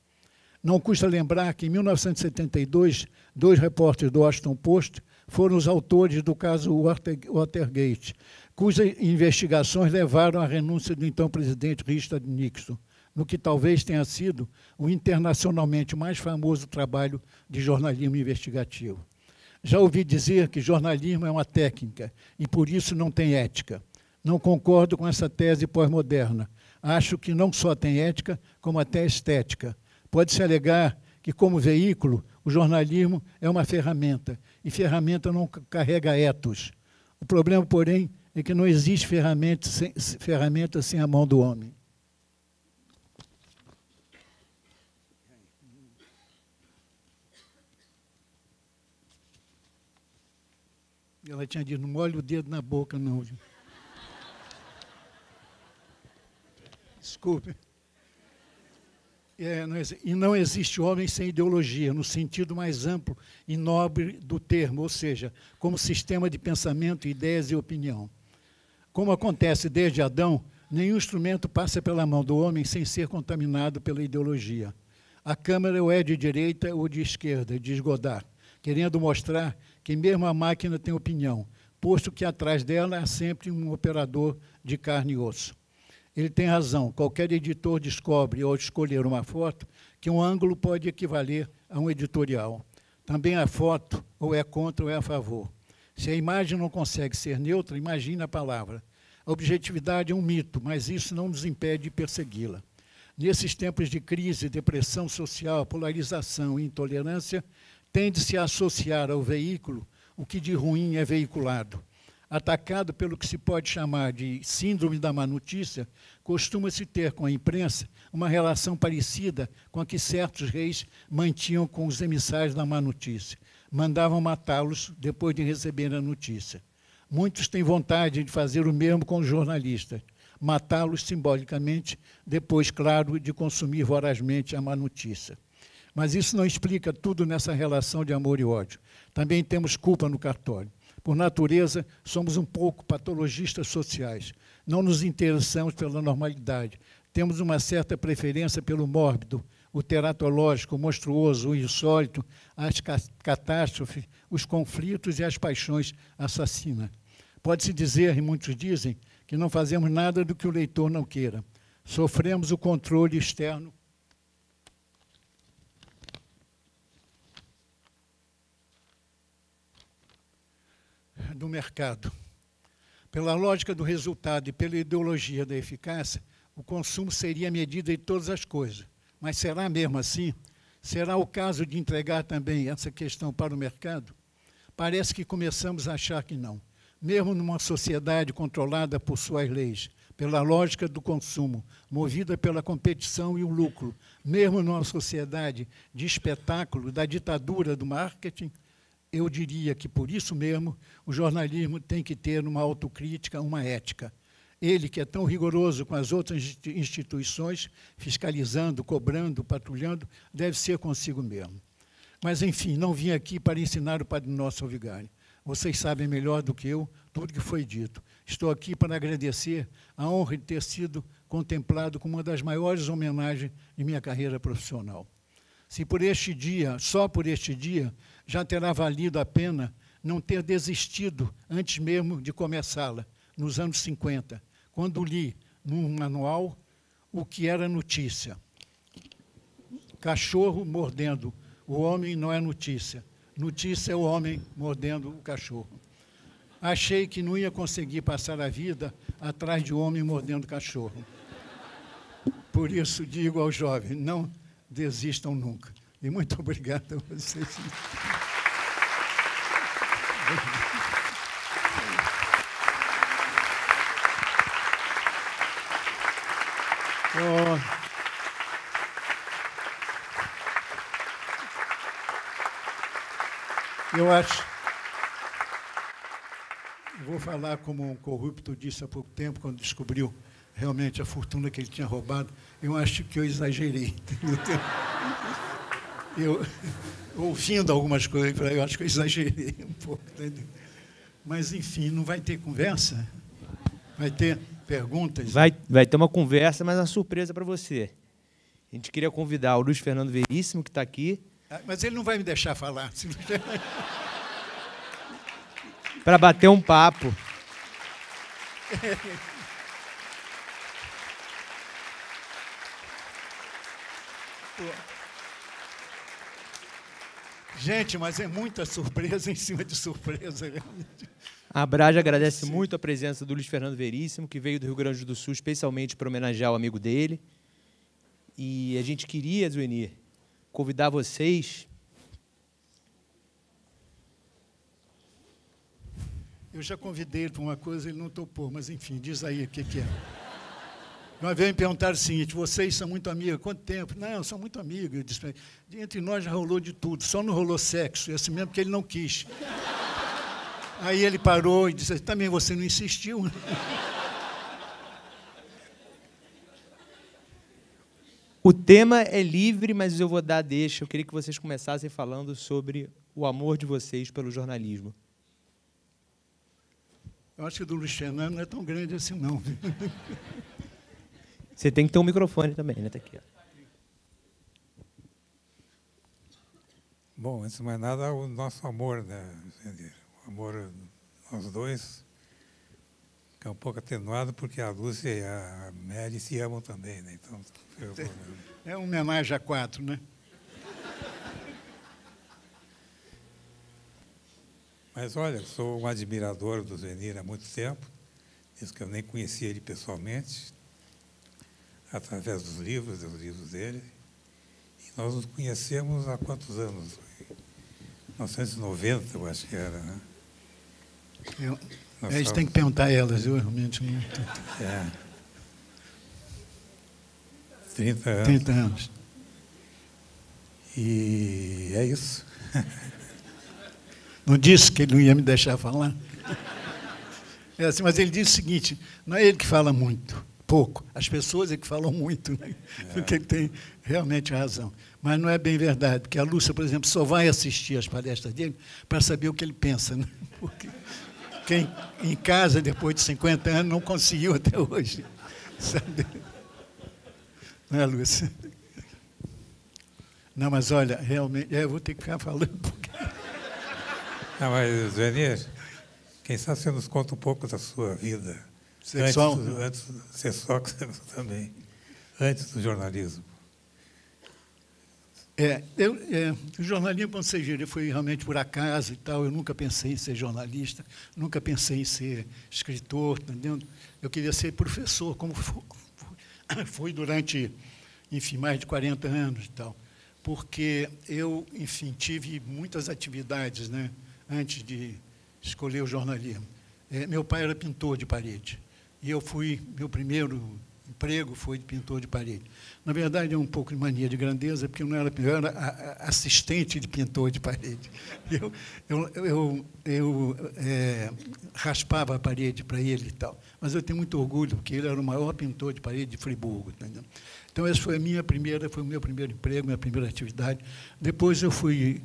Não custa lembrar que, em 1972, 2 repórteres do Washington Post foram os autores do caso Watergate, cujas investigações levaram à renúncia do então presidente Richard Nixon, no que talvez tenha sido o internacionalmente mais famoso trabalho de jornalismo investigativo. Já ouvi dizer que jornalismo é uma técnica e, por isso, não tem ética. Não concordo com essa tese pós-moderna. Acho que não só tem ética, como até estética. Pode-se alegar que, como veículo, o jornalismo é uma ferramenta, e ferramenta não carrega ethos. O problema, porém, é que não existe ferramenta sem a mão do homem. Ela tinha dito, não molhe o dedo na boca, não. Desculpe. E não existe homem sem ideologia, no sentido mais amplo e nobre do termo, ou seja, como sistema de pensamento, ideias e opinião. Como acontece desde Adão, nenhum instrumento passa pela mão do homem sem ser contaminado pela ideologia. A câmara ou é de direita ou de esquerda, diz Godard, querendo mostrar que mesmo a máquina tem opinião, posto que atrás dela há sempre um operador de carne e osso. Ele tem razão. Qualquer editor descobre, ao escolher uma foto, que um ângulo pode equivaler a um editorial. Também a foto ou é contra ou é a favor. Se a imagem não consegue ser neutra, imagine a palavra. A objetividade é um mito, mas isso não nos impede de persegui-la. Nesses tempos de crise, depressão social, polarização e intolerância, tende-se a associar ao veículo o que de ruim é veiculado. Atacado pelo que se pode chamar de síndrome da má notícia, costuma-se ter com a imprensa uma relação parecida com a que certos reis mantinham com os emissários da má notícia. Mandavam matá-los depois de receber a notícia. Muitos têm vontade de fazer o mesmo com os jornalistas, matá-los simbolicamente, depois, claro, de consumir vorazmente a má notícia. Mas isso não explica tudo nessa relação de amor e ódio. Também temos culpa no cartório. Por natureza, somos um pouco patologistas sociais. Não nos interessamos pela normalidade. Temos uma certa preferência pelo mórbido, o teratológico, o monstruoso, o insólito, as catástrofes, os conflitos e as paixões assassinas. Pode-se dizer, e muitos dizem, que não fazemos nada do que o leitor não queira. Sofremos o controle externo do mercado. Pela lógica do resultado e pela ideologia da eficácia, o consumo seria a medida de todas as coisas. Mas será mesmo assim? Será o caso de entregar também essa questão para o mercado? Parece que começamos a achar que não. Mesmo numa sociedade controlada por suas leis, pela lógica do consumo, movida pela competição e o lucro, mesmo numa sociedade de espetáculo, da ditadura do marketing, eu diria que, por isso mesmo, o jornalismo tem que ter uma autocrítica, uma ética. Ele, que é tão rigoroso com as outras instituições, fiscalizando, cobrando, patrulhando, deve ser consigo mesmo. Mas, enfim, não vim aqui para ensinar o Padre Nosso ao Vigário. Vocês sabem melhor do que eu tudo que foi dito. Estou aqui para agradecer a honra de ter sido contemplado como uma das maiores homenagens de minha carreira profissional. Se por este dia, só por este dia, já terá valido a pena não ter desistido antes mesmo de começá-la, nos anos 50, quando li num manual o que era notícia. Cachorro mordendo o homem não é notícia. Notícia é o homem mordendo o cachorro. Achei que não ia conseguir passar a vida atrás de homem mordendo cachorro. Por isso digo aos jovens, não desistam nunca. E muito obrigado a vocês. Eu acho, vou falar como um corrupto disse há pouco tempo, quando descobriu realmente a fortuna que ele tinha roubado, eu acho que eu exagerei. Eu, ouvindo algumas coisas, eu acho que eu exagerei um pouco. Entendeu? Mas, enfim, não vai ter conversa? Vai ter perguntas? Vai ter uma conversa, mas uma surpresa para você. A gente queria convidar o Luiz Fernando Veríssimo, que está aqui. Mas ele não vai me deixar falar. Para bater um papo. Gente, mas é muita surpresa em cima de surpresa. A Abrage agradece muito a presença do Luiz Fernando Veríssimo, que veio do Rio Grande do Sul especialmente para homenagear o amigo dele. E a gente queria, Zuenir, convidar vocês. Eu já convidei ele para uma coisa, ele não topou, mas, enfim, diz aí o que é. Uma vez me perguntaram o seguinte, vocês são muito amigos, quanto tempo? Não, são muito amigos. Eu disse, entre nós já rolou de tudo, só não rolou sexo, esse mesmo que ele não quis. Aí ele parou e disse, também você não insistiu, né? O tema é livre, mas eu vou dar deixa. Eu queria que vocês começassem falando sobre o amor de vocês pelo jornalismo. Eu acho que o do Luiz Fernando não é tão grande assim, não. Você tem que ter um microfone também, né? Tá aqui, ó. Bom, antes de mais nada, o nosso amor, né? O amor, nós dois, que é um pouco atenuado, porque a Lúcia e a Mary se amam também, né? Então, é uma homenagem a 4, né? Mas, olha, sou um admirador do Zuenir há muito tempo, desde que eu nem conhecia ele pessoalmente, através dos livros dele. E nós nos conhecemos há quantos anos? 1990, eu acho que era, né? Eles têm que perguntar a elas, eu realmente não... 30 anos. 30 anos. E é isso. Não disse que ele não ia me deixar falar? É assim, mas ele disse o seguinte, não é ele que fala muito, pouco. As pessoas é que falam muito, né? Porque ele tem realmente razão. Mas não é bem verdade, porque a Lúcia, por exemplo, só vai assistir às palestras dele para saber o que ele pensa, né? Porque quem em casa, depois de 50 anos, não conseguiu até hoje saber. Não é, Lúcia? Não, mas olha, realmente, eu vou ter que ficar falando porque... Não, mas, Zuenir, quem sabe você nos conta um pouco da sua vida sexual? Antes sexual também, antes do jornalismo. O jornalismo, como vocês viram, foi realmente por acaso e tal. Eu nunca pensei em ser jornalista, nunca pensei em ser escritor, entendeu? Eu queria ser professor, como fui durante, enfim, mais de 40 anos e tal. Porque eu, enfim, tive muitas atividades, né, antes de escolher o jornalismo. Meu pai era pintor de parede, e meu primeiro emprego foi de pintor de parede. Na verdade, é um pouco de mania de grandeza, porque eu era assistente de pintor de parede. Eu raspava a parede para ele e tal, mas eu tenho muito orgulho, porque ele era o maior pintor de parede de Friburgo, entendeu? Então, esse foi o meu primeiro emprego, minha primeira atividade. Depois eu fui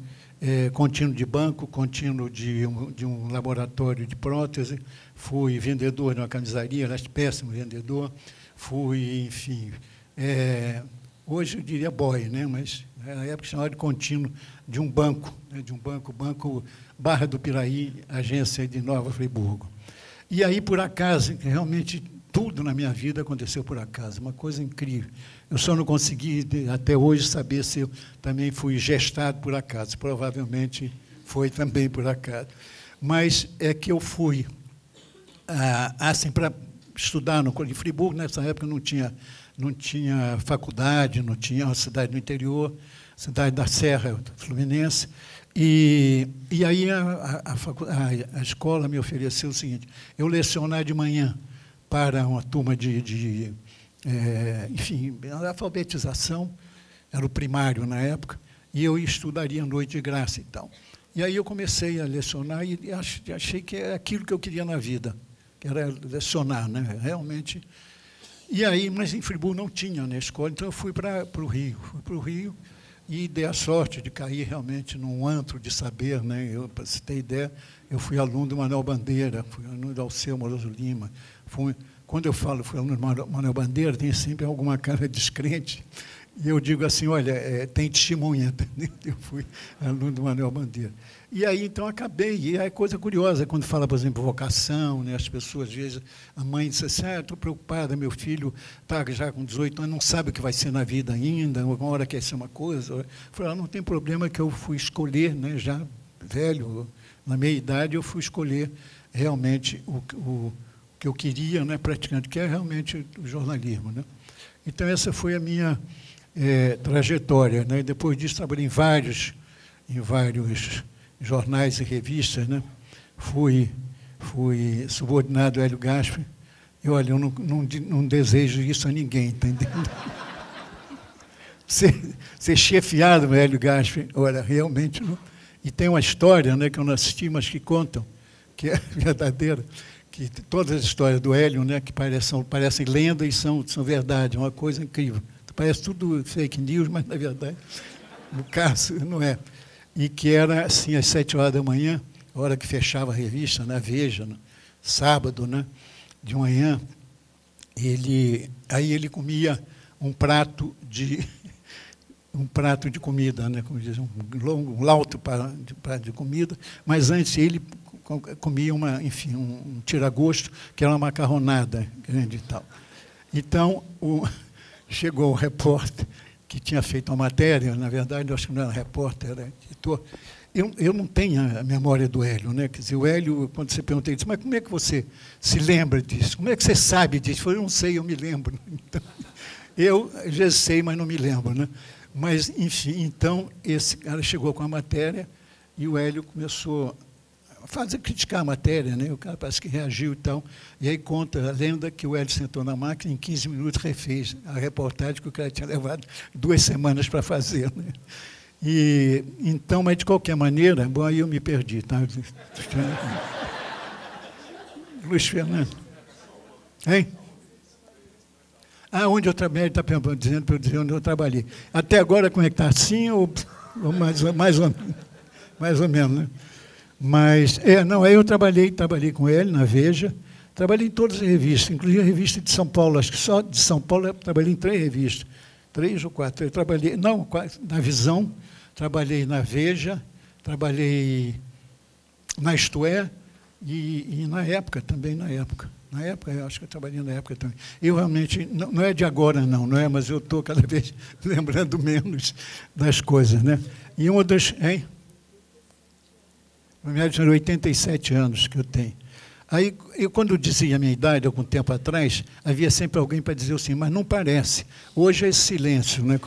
contínuo de banco, contínuo de um laboratório de prótese, fui vendedor de uma camisaria, era péssimo vendedor, fui, enfim, hoje eu diria boy, né? Mas na época chamava de contínuo de um banco, né? Banco Barra do Piraí, agência de Nova Friburgo. E aí, por acaso, realmente tudo na minha vida aconteceu por acaso, uma coisa incrível. Eu só não consegui, até hoje, saber se eu também fui gestado por acaso. Provavelmente foi também por acaso. Mas é que eu fui, assim, para estudar no Colégio de Friburgo. Nessa época não tinha faculdade, não tinha uma cidade no interior, cidade da Serra Fluminense. E aí a escola me ofereceu o seguinte, eu lecionar de manhã para uma turma enfim, alfabetização, era o primário na época, e eu estudaria à noite de graça e tal. E aí eu comecei a lecionar e achei que era aquilo que eu queria na vida, que era lecionar, né? Realmente. E aí, mas em Friburgo não tinha na escola, então eu fui para o Rio. Fui para o Rio e dei a sorte de cair realmente num antro de saber, né? Para você ter ideia, eu fui aluno do Manuel Bandeira, fui aluno do Alceu Moroso Lima, quando eu falo fui aluno do Manuel Bandeira, tem sempre alguma cara descrente, e eu digo assim, olha, tem testemunha, entendeu? Eu fui aluno do Manuel Bandeira. E aí, então, acabei, e é coisa curiosa, quando fala, por exemplo, vocação, né, as pessoas, às vezes, a mãe diz assim, estou preocupada, meu filho está já com 18 anos, não sabe o que vai ser na vida ainda, uma hora quer ser uma coisa. Eu falei, não tem problema, que eu fui escolher, né, já velho, na meia idade, eu fui escolher realmente o que eu queria, né, praticando, que é realmente o jornalismo, né? Então, essa foi a minha trajetória, né? Depois disso, trabalhei em vários jornais e revistas, né? Fui subordinado a Hélio Gaspari, e, olha, eu não desejo isso a ninguém, entendeu? Ser chefiado no Hélio Gaspari, olha, realmente não. E tem uma história, né, que eu não assisti, mas que contam, que é verdadeira, que todas as histórias do Hélio, né, que parecem lenda e são verdade, é uma coisa incrível. parece tudo fake news, mas, na verdade, no caso, não é. E que era, assim, às 7h da manhã, a hora que fechava a revista, na Veja, no sábado, né, de manhã, aí ele comia um prato de comida, né, como diz, um lauto de comida, mas antes ele comia um tiragosto, que era uma macarronada grande e tal. Então, chegou o repórter que tinha feito uma matéria, na verdade, eu acho que não era repórter, era editor. Eu não tenho a memória do Hélio, né? Quer dizer, o Hélio, quando você pergunta, ele disse, mas como é que você se lembra disso? Como é que você sabe disso? Eu falei, eu não sei, eu me lembro. Então, eu já sei, mas não me lembro, né? Mas, enfim, então, esse cara chegou com a matéria e o Hélio começou a criticar a matéria, né? O cara parece que reagiu e tal. E aí conta a lenda que o Hélio sentou na máquina e em 15 minutos refez a reportagem que o cara tinha levado 2 semanas para fazer, né? E, então, mas de qualquer maneira, bom, aí eu me perdi, tá? Luiz Fernando. Hein? Onde eu trabalhei, está dizendo para eu dizer onde eu trabalhei. Até agora, como é que está? Assim ou mais ou menos, né? Mas, não, aí eu trabalhei com ele na Veja, trabalhei em todas as revistas, inclusive a revista de São Paulo, acho que só de São Paulo eu trabalhei em 3 revistas, 3 ou 4. Eu trabalhei, não, na Visão, trabalhei na Veja, trabalhei na Isto É, e na Época também, na Época. Na Época, eu acho que eu trabalhei na Época também. Eu realmente, não é de agora não é, mas eu estou cada vez lembrando menos das coisas, né? E uma das... Hein? Na verdade, são 87 anos que eu tenho. Aí, quando eu dizia a minha idade, algum tempo atrás, havia sempre alguém para dizer assim, mas não parece. Hoje é esse silêncio, né?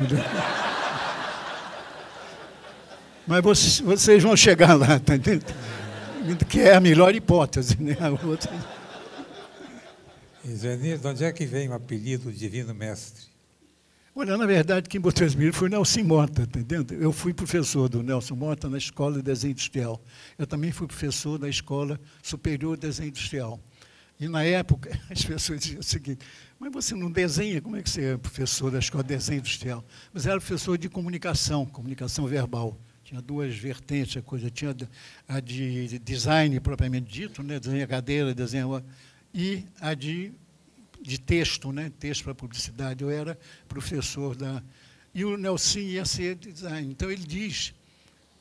Mas vocês vão chegar lá, tá entendendo? Que é a melhor hipótese, né? A outra... Zenir, de onde é que vem o apelido Divino Mestre? Olha, na verdade, quem botou esse apelido foi o Nelson Mota, tá entendendo? Eu fui professor do Nelson Mota na Escola de Desenho Industrial. Eu também fui professor da Escola Superior de Desenho Industrial. E, na época, as pessoas diziam o seguinte, mas você não desenha? Como é que você é professor da Escola de Desenho Industrial? Mas era professor de comunicação verbal. Tinha 2 vertentes, a coisa. Tinha a de design propriamente dito, né? Desenho cadeira, desenho... E a de texto, né? Texto para publicidade. Eu era professor da... E o Nelson ia ser design. Então, ele diz...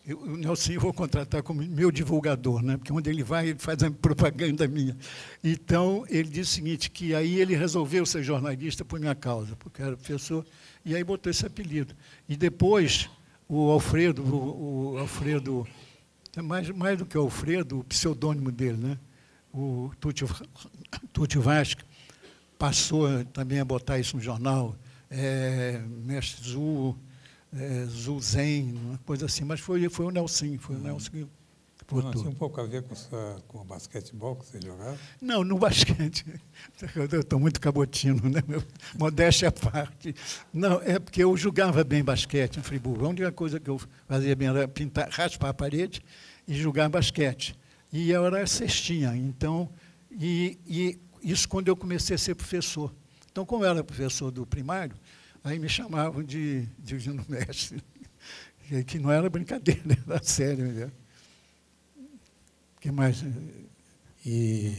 O Nelson eu vou contratar como meu divulgador, né? Porque onde ele vai, ele faz a propaganda minha. Então, ele diz o seguinte, que aí ele resolveu ser jornalista por minha causa, porque era professor, e aí botou esse apelido. E depois, o Alfredo, mais do que o Alfredo, o pseudônimo dele, né? O Túlio Vasco, passou também a botar isso no jornal, Mestre Zulzen, uma coisa assim, mas foi o Nelson, que botou. Não tinha um pouco a ver com o basquetebol que você jogava? Não, no basquete, eu estou muito cabotino, né? Modéstia à parte. Não, é porque eu jogava bem basquete em Friburgo. A única coisa que eu fazia bem era raspar a parede e jogar basquete. E eu era cestinha, então, e isso quando eu comecei a ser professor. Então, como eu era professor do primário, aí me chamavam de Divino Mestre, que não era brincadeira, era sério mesmo. O que mais? E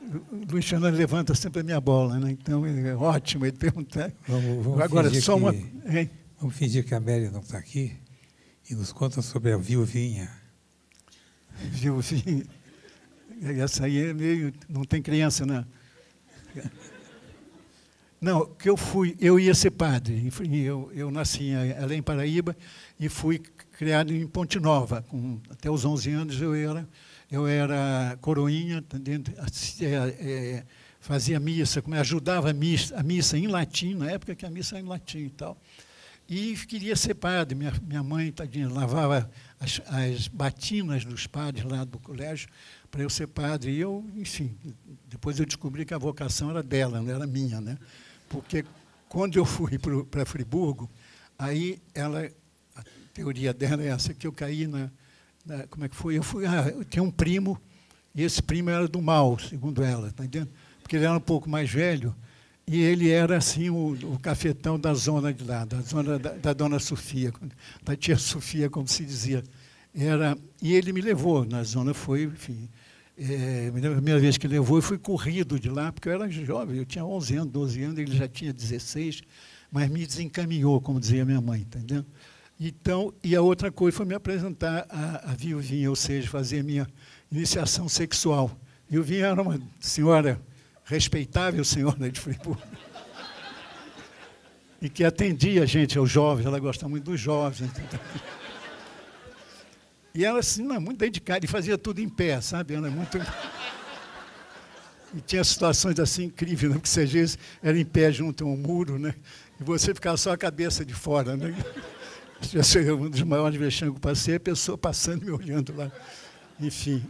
o Luiz Fernando levanta sempre a minha bola, né? Então, é ótimo ele perguntar. Vamos agora, só uma... Vamos fingir que a Amélia não está aqui e nos conta sobre a viuvinha. Viuvinha. Essa aí é meio... Não tem criança, né? Não, que eu ia ser padre. Eu nasci em Paraíba e fui criado em Ponte Nova. Até os 11 anos eu era coroinha, fazia missa, ajudava a missa em latim, na época que a missa era em latim e tal. E queria ser padre. Minha mãe, tadinha, lavava as batinas dos padres lá do colégio para eu ser padre. E eu, enfim, depois eu descobri que a vocação era dela, não era minha, né? Porque quando eu fui para Friburgo, aí a teoria dela é essa, que eu caí como é que foi? Eu tinha um primo, e esse primo era do mal, segundo ela, tá entendendo? Porque ele era um pouco mais velho, E ele era assim o cafetão da zona de lá, da zona da dona Sofia, da tia Sofia, como se dizia. E ele me levou na zona, foi, enfim, a primeira vez que levou, eu fui corrido de lá, porque eu era jovem, eu tinha 11 anos, 12 anos, ele já tinha 16, mas me desencaminhou, como dizia minha mãe, entendeu? Então, e a outra coisa foi me apresentar a Vilvinha, ou seja, fazer minha iniciação sexual. Vilvinha era uma senhora respeitável, senhora de Friburgo, e que atendia a gente, aos jovens, ela gosta muito dos jovens. E ela, assim, muito dedicada, e fazia tudo em pé, sabe? Ela muito... E tinha situações assim incríveis, né? Porque você, às vezes, era em pé junto a um muro, né? E você ficava só a cabeça de fora, né? Um dos maiores vexames que eu passei, a pessoa passando e me olhando lá. Enfim.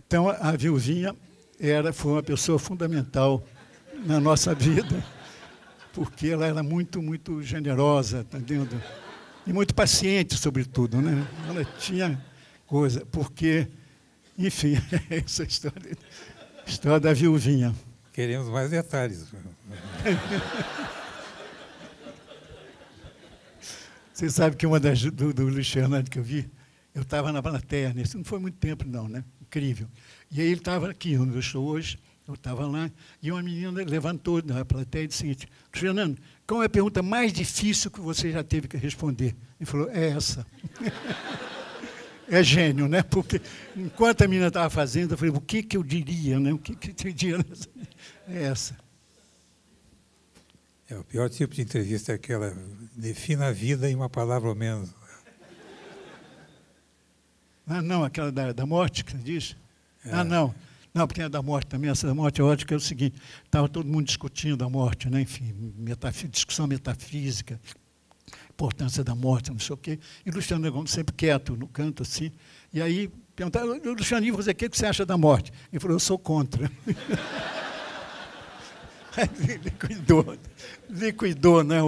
Então, a Vilvinha foi uma pessoa fundamental na nossa vida, porque ela era muito, muito generosa, tá entendendo? E muito paciente, sobretudo, né? Ela tinha coisa, porque, enfim, essa história da Vilvinha. Queremos mais detalhes. Você sabe que uma do Luiz Fernando que eu vi, eu estava na plateia, isso não foi muito tempo, não, né? Incrível. E aí ele estava aqui, onde eu estou hoje, eu estava lá, e uma menina levantou na plateia e disse o seguinte: Fernando, qual é a pergunta mais difícil que você já teve que responder? Ele falou: é essa. É gênio, né? Porque enquanto a menina estava fazendo, eu falei: o que eu diria, né? O que eu diria? É essa. O pior tipo de entrevista é aquela: defina a vida em uma palavra ou menos. Ah, não, aquela da morte que você diz? Ah, não. Não, porque é da morte também. Essa da morte é ótima, que é o seguinte: estava todo mundo discutindo a morte, né? Enfim, discussão metafísica, importância da morte, não sei o quê. E o Luciano Gomes sempre quieto no canto, assim. E aí perguntaram: Luciano, o que você acha da morte? Ele falou: eu sou contra. Liquidou, né,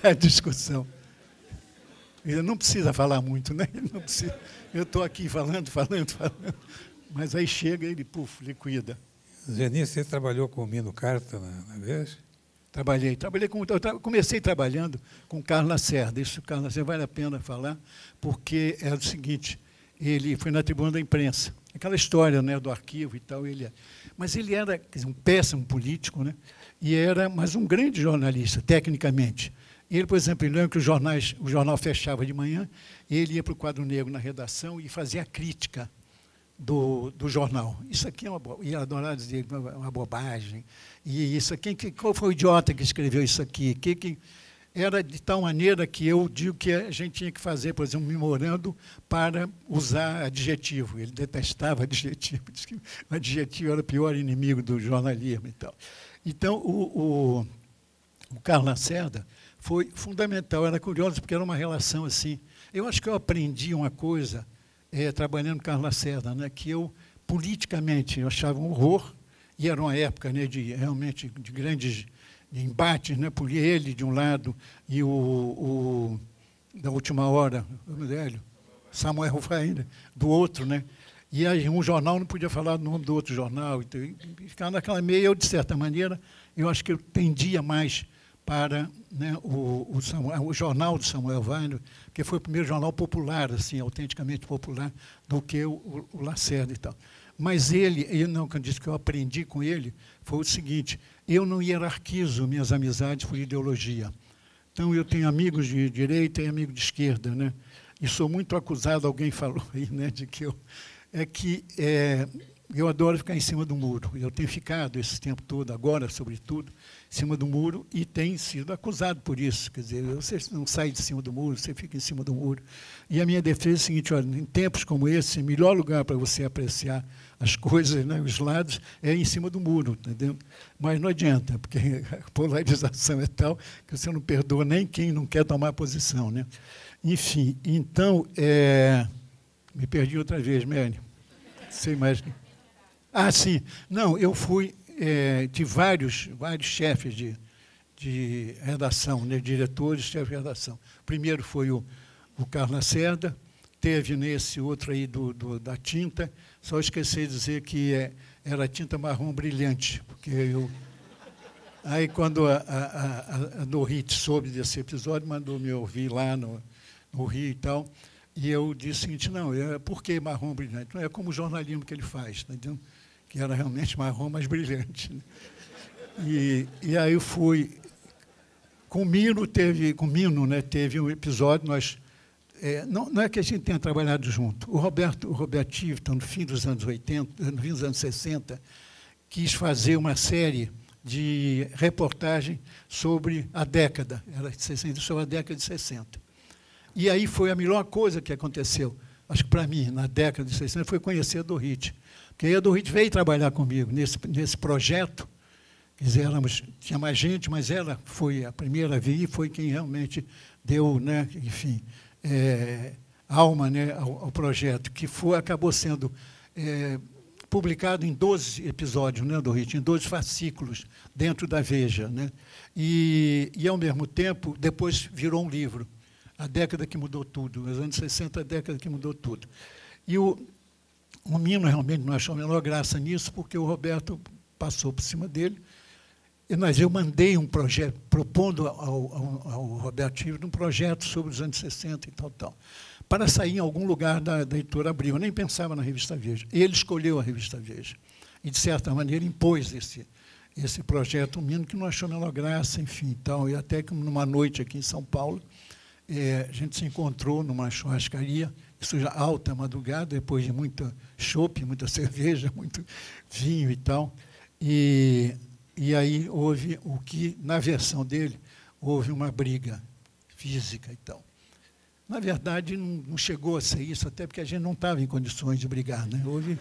a discussão. Ele não precisa falar muito, né? Ele não precisa. Eu estou aqui falando. Mas aí chega e ele, liquida. Zeni, você trabalhou com o Mino Carta na vez? Trabalhei comecei trabalhando com o Carlos Lacerda. Isso, Carlos Lacerda, vale a pena falar, porque é o seguinte: ele foi na tribuna da imprensa. Aquela história, né, do arquivo e tal. Mas ele era, quer dizer, um péssimo político, né? Mas um grande jornalista, tecnicamente. Ele, por exemplo, lembra que o jornal fechava de manhã, ele ia para o Quadro Negro na redação e fazia a crítica do jornal. Isso aqui é ia adorar dizer uma bobagem. E isso aqui, qual foi o idiota que escreveu isso aqui? Era de tal maneira que eu digo que a gente tinha que fazer, por exemplo, um memorando para usar adjetivo. Ele detestava adjetivo, disse que o adjetivo era o pior inimigo do jornalismo e tal. Então, o Carlos Lacerda foi fundamental. Era curioso, porque era uma relação assim. Eu acho que eu aprendi uma coisa trabalhando com Carlos Lacerda, né, que eu, politicamente, eu achava um horror, e era uma época, né, realmente de grandes embates, né, por ele de um lado e o da última hora, Samuel Rufaína, do outro, né? E aí um jornal não podia falar do nome do outro jornal, então, e ficava naquela meia. Eu, de certa maneira, eu acho que eu tendia mais para, né, o jornal do Samuel Weiner, que foi o primeiro jornal popular, assim, autenticamente popular, do que o Lacerda e tal. Mas quando eu disse que eu aprendi com ele, foi o seguinte: eu não hierarquizo minhas amizades por ideologia. Então, eu tenho amigos de direita e amigos de esquerda, né? E sou muito acusado, alguém falou aí, né, de que eu adoro ficar em cima do muro. Eu tenho ficado esse tempo todo, agora, sobretudo, em cima do muro, e tenho sido acusado por isso. Quer dizer, você não sai de cima do muro, você fica em cima do muro. E a minha defesa é a seguinte: olha, em tempos como esse, o melhor lugar para você apreciar as coisas, né, os lados, é em cima do muro, entendeu? Mas não adianta, porque a polarização é tal que você não perdoa nem quem não quer tomar posição, né? Enfim, então, me perdi outra vez, Mary. Você imagina? Ah, sim. Não, eu fui de vários chefes de redação, né, diretores, chefes de redação. Primeiro foi o Carlos Lacerda, teve nesse outro aí da Tinta, Só esqueci de dizer que era tinta marrom brilhante, porque eu... Aí, quando a Dorit soube desse episódio, mandou me ouvir lá no Rio e tal, e eu disse o seguinte, não, por que marrom brilhante? Não é como o jornalismo que ele faz, tá entendendo? Que era realmente marrom, mas brilhante. Né? E aí eu fui... Com o Mino, né, teve um episódio, não é que a gente tenha trabalhado junto. O Roberto Tivton, no fim dos anos 80, no fim dos anos 60, quis fazer uma série de reportagem sobre a década, sobre a década de 60. E aí foi a melhor coisa que aconteceu, acho que para mim, na década de 60, foi conhecer a Dorit. Porque aí a Dorit veio trabalhar comigo nesse projeto. Quer dizer, tinha mais gente, mas ela foi a primeira a vir e foi quem realmente deu, né, enfim, alma, né, ao projeto, que acabou sendo publicado em 12 episódios, né, Dorit, em 12 fascículos dentro da Veja. Né, e, ao mesmo tempo, depois virou um livro, A Década que Mudou Tudo, os anos 60, a década que mudou tudo. E o Mino realmente não achou a menor graça nisso, porque o Roberto passou por cima dele. Mas eu mandei um projeto, propondo ao Roberto Tivton um projeto sobre os anos 60 e tal, para sair em algum lugar da editora Abril. Eu nem pensava na revista Veja. Ele escolheu a revista Veja. E, de certa maneira, impôs esse projeto, um menino que não achou a menor graça, enfim, e tal. E até que, numa noite aqui em São Paulo, a gente se encontrou numa churrascaria, isso já alta madrugada, depois de muita chopp, muita cerveja, muito vinho e tal. E aí houve o que, na versão dele, houve uma briga física e tal. Na verdade, não chegou a ser isso, até porque a gente não estava em condições de brigar. Né? Houve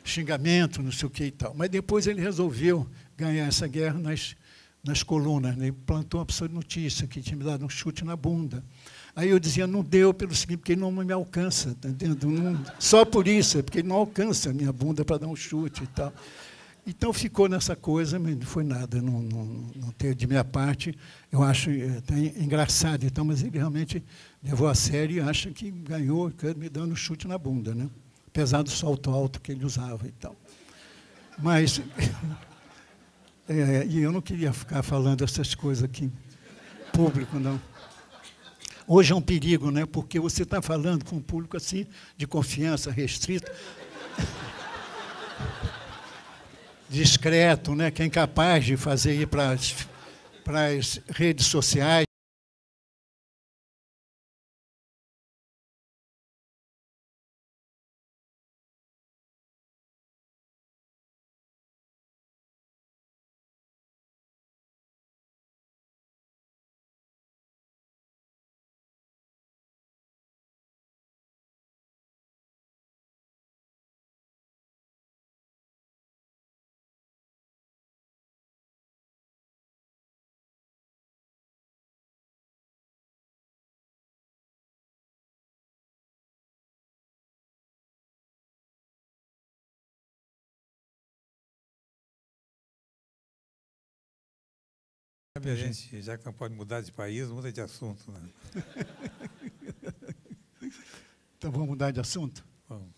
xingamento, não sei o que e tal. Mas depois ele resolveu ganhar essa guerra nas colunas. Né? Ele plantou uma pessoa de notícia que tinha me dado um chute na bunda. Aí eu dizia, não deu pelo seguinte, porque ele não me alcança. Tá entendendo? Só por isso, é porque ele não alcança a minha bunda para dar um chute e tal. Então, ficou nessa coisa, mas não foi nada, não teve de minha parte. Eu acho até engraçado, então, mas ele realmente levou a sério e acha que ganhou me dando chute na bunda, né? Apesar do salto alto que ele usava e tal. Mas, e eu não queria ficar falando essas coisas aqui em público, não. Hoje é um perigo, né? Porque você está falando com um público assim, de confiança, restrito, discreto, né, que é incapaz de fazer ir para as redes sociais. A gente, já que não pode mudar de país, muda de assunto. Né? Então, vamos mudar de assunto? Vamos.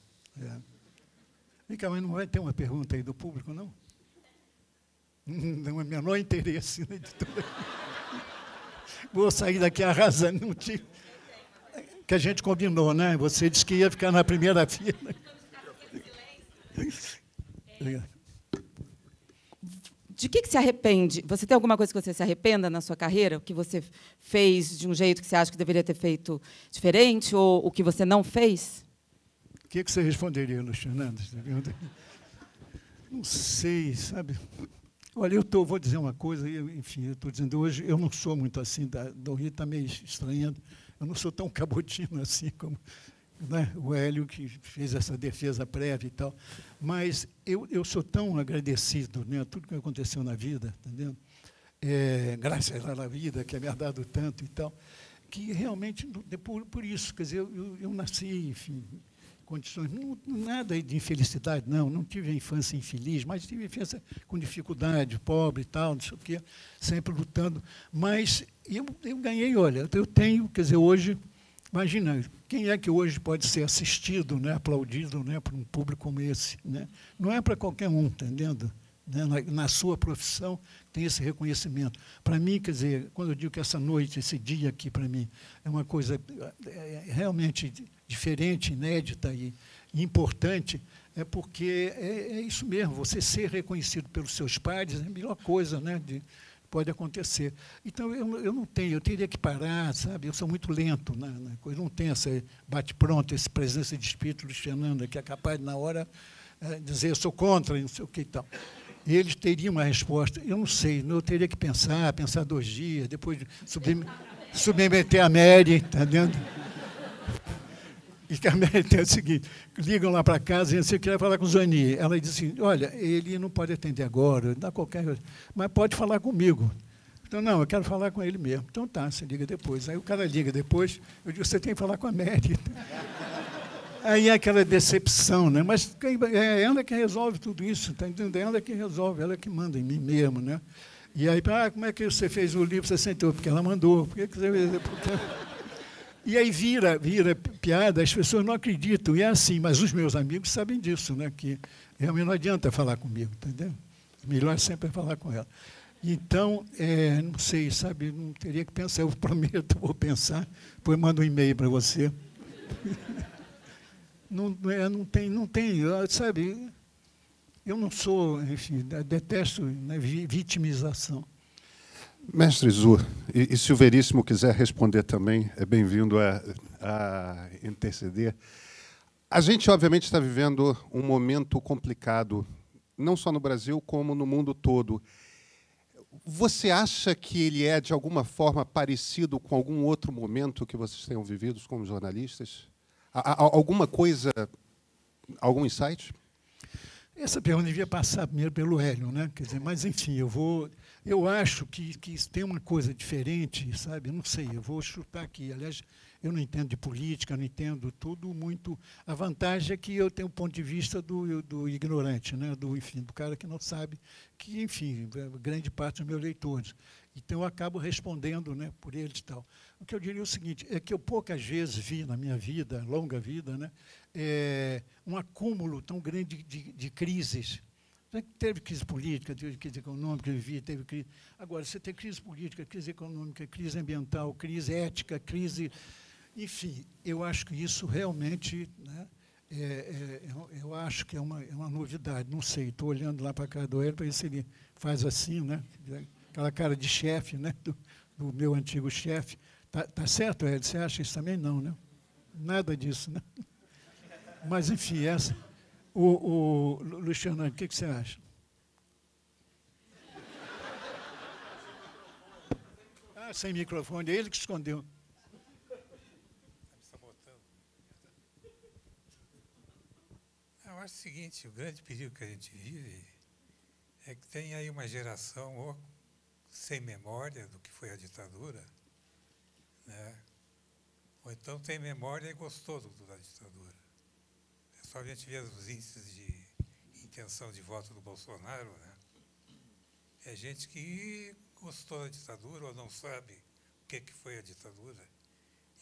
Vem cá, mas não vai ter uma pergunta aí do público, não? Não é menor interesse na editora. Vou sair daqui arrasando. Não tinha... Que a gente combinou, né? Você disse que ia ficar na primeira fila. De que se arrepende? Você tem alguma coisa que você se arrependa na sua carreira? O que você fez de um jeito que você acha que deveria ter feito diferente? Ou o que você não fez? O que você responderia, Luiz Fernando? Não sei, sabe? Olha, vou dizer uma coisa, enfim, eu estou dizendo hoje, eu não sou muito assim, do Rio está meio estranhando, eu não sou tão cabotino assim como, né, o Hélio, que fez essa defesa prévia e tal. Mas eu sou tão agradecido, né, a tudo que aconteceu na vida, entendeu? Graças à vida, que é me dado tanto e tal, que realmente, por isso, quer dizer, eu nasci, enfim, condições, nada de infelicidade, não tive a infância infeliz, mas tive a infância com dificuldade, pobre e tal, não sei o quê, sempre lutando. Mas eu ganhei, olha, eu tenho, quer dizer, hoje, Imagina, quem é que hoje pode ser assistido, né, aplaudido, né, por um público como esse? Né? Não é para qualquer um, entendendo? Né? Na sua profissão tem esse reconhecimento. Para mim, quer dizer, quando eu digo que essa noite, esse dia aqui, para mim, é uma coisa realmente diferente, inédita e importante, é porque é isso mesmo, você ser reconhecido pelos seus pares é a melhor coisa, né, pode acontecer. Então, eu não tenho, eu teria que parar, sabe? Eu sou muito lento na coisa, não tenho essa bate-pronto, essa presença de espírito do Fernando, que é capaz, na hora, dizer eu sou contra, não sei o que e tal. E eles teriam uma resposta, eu não sei, eu teria que pensar 2 dias, depois submeter a Mary, está vendo? E que a Mary tem o seguinte, ligam lá para casa e dizem, você quer falar com o Zoeni. Ela diz assim, olha, ele não pode atender agora, dá qualquer coisa, mas pode falar comigo. Então, não, eu quero falar com ele mesmo. Então, tá, você liga depois. Aí o cara liga depois, eu digo, você tem que falar com a Mary. Aí é aquela decepção, né? Mas é ela que resolve tudo isso, está entendendo? É ela que resolve, ela que manda em mim mesmo, né? E aí, como é que você fez o livro 68? Porque ela mandou. Por que você fez? E aí vira piada, as pessoas não acreditam, e é assim, mas os meus amigos sabem disso, né, que realmente não adianta falar comigo, entendeu? Melhor sempre é falar com ela. Então, não sei, sabe, não teria que pensar, eu prometo, vou pensar, depois mando um e-mail para você. Não tem, sabe, eu não sou, enfim, detesto, né, vitimização. Mestre Zu, e se o Veríssimo quiser responder também, é bem-vindo a interceder. A gente, obviamente, está vivendo um momento complicado, não só no Brasil, como no mundo todo. Você acha que ele é, de alguma forma, parecido com algum outro momento que vocês tenham vivido como jornalistas? Alguma coisa, algum insight? Essa pergunta devia passar primeiro pelo Hélio, né? Quer dizer, mas, enfim, eu acho que tem uma coisa diferente, sabe? Eu não sei, eu vou chutar aqui. Aliás, eu não entendo de política, não entendo tudo muito. A vantagem é que eu tenho o ponto de vista do ignorante, né? Enfim, do cara que não sabe, que, enfim, grande parte dos meus leitores. Então, eu acabo respondendo, né, por eles e tal. O que eu diria é o seguinte, é que eu poucas vezes vi na minha vida, longa vida, né, um acúmulo tão grande de crises. Teve crise política, teve crise econômica, teve crise. Agora, você tem crise política, crise econômica, crise ambiental, crise ética, crise... Enfim, eu acho que isso realmente, né, eu acho que é uma novidade. Não sei, estou olhando lá para a cara do Hélio para ver se ele faz assim, né, aquela cara de chefe, né, do meu antigo chefe. Tá certo, Hélio? Você acha isso também? Não, né? Nada disso, né? Mas, enfim, essa... Luciano, o que você acha? Sem microfone, é ele que escondeu. Eu acho o seguinte, o grande perigo que a gente vive é que tem aí uma geração ou sem memória do que foi a ditadura, né? Ou então tem memória e gostou da ditadura. É só a gente ver os índices de intenção de voto do Bolsonaro, né? É gente que gostou da ditadura ou não sabe o que foi a ditadura.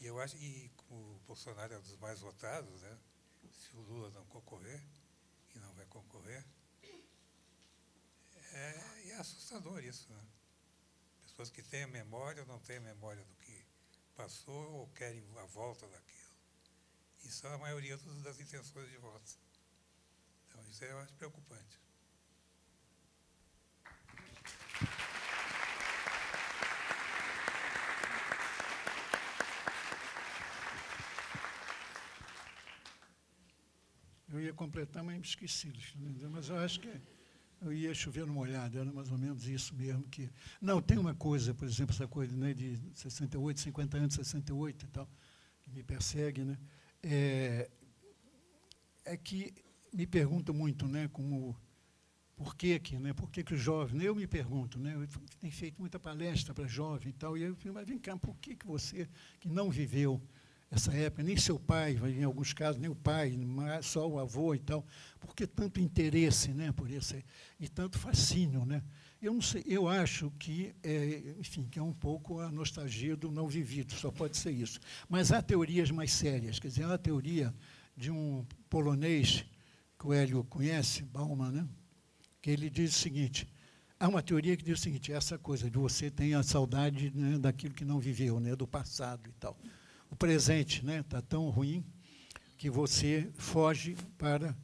E eu acho que o Bolsonaro é um dos mais votados, né? Se o Lula não concorrer, e não vai concorrer, é assustador isso, né? Pessoas que têm a memória ou não têm a memória do que passou ou querem a volta daquilo. Isso é a maioria das intenções de voto. Então, isso eu acho preocupante. Eu ia completar, mas me esqueci. Mas eu acho que eu ia chover no molhado, era mais ou menos isso mesmo. Não, tem uma coisa, por exemplo, essa coisa, né, de 68, 50 anos, 68 e tal, que me persegue, né? É que me perguntam muito, né, por que os jovens, eu me pergunto, né, eu tenho feito muita palestra para jovem e tal, e eu digo, mas vem cá, por que você, que não viveu essa época, nem seu pai, em alguns casos, nem o pai, só o avô e tal. Por que tanto interesse, né, por esse, e tanto fascínio, né? Eu não sei, eu acho que, enfim, que é um pouco a nostalgia do não vivido, só pode ser isso. Mas há teorias mais sérias, quer dizer, há a teoria de um polonês, que o Hélio conhece, Bauman, né, que ele diz o seguinte, há uma teoria que diz o seguinte, essa coisa de você ter a saudade, né, daquilo que não viveu, né, do passado e tal. O presente, né, está tão ruim que você foge para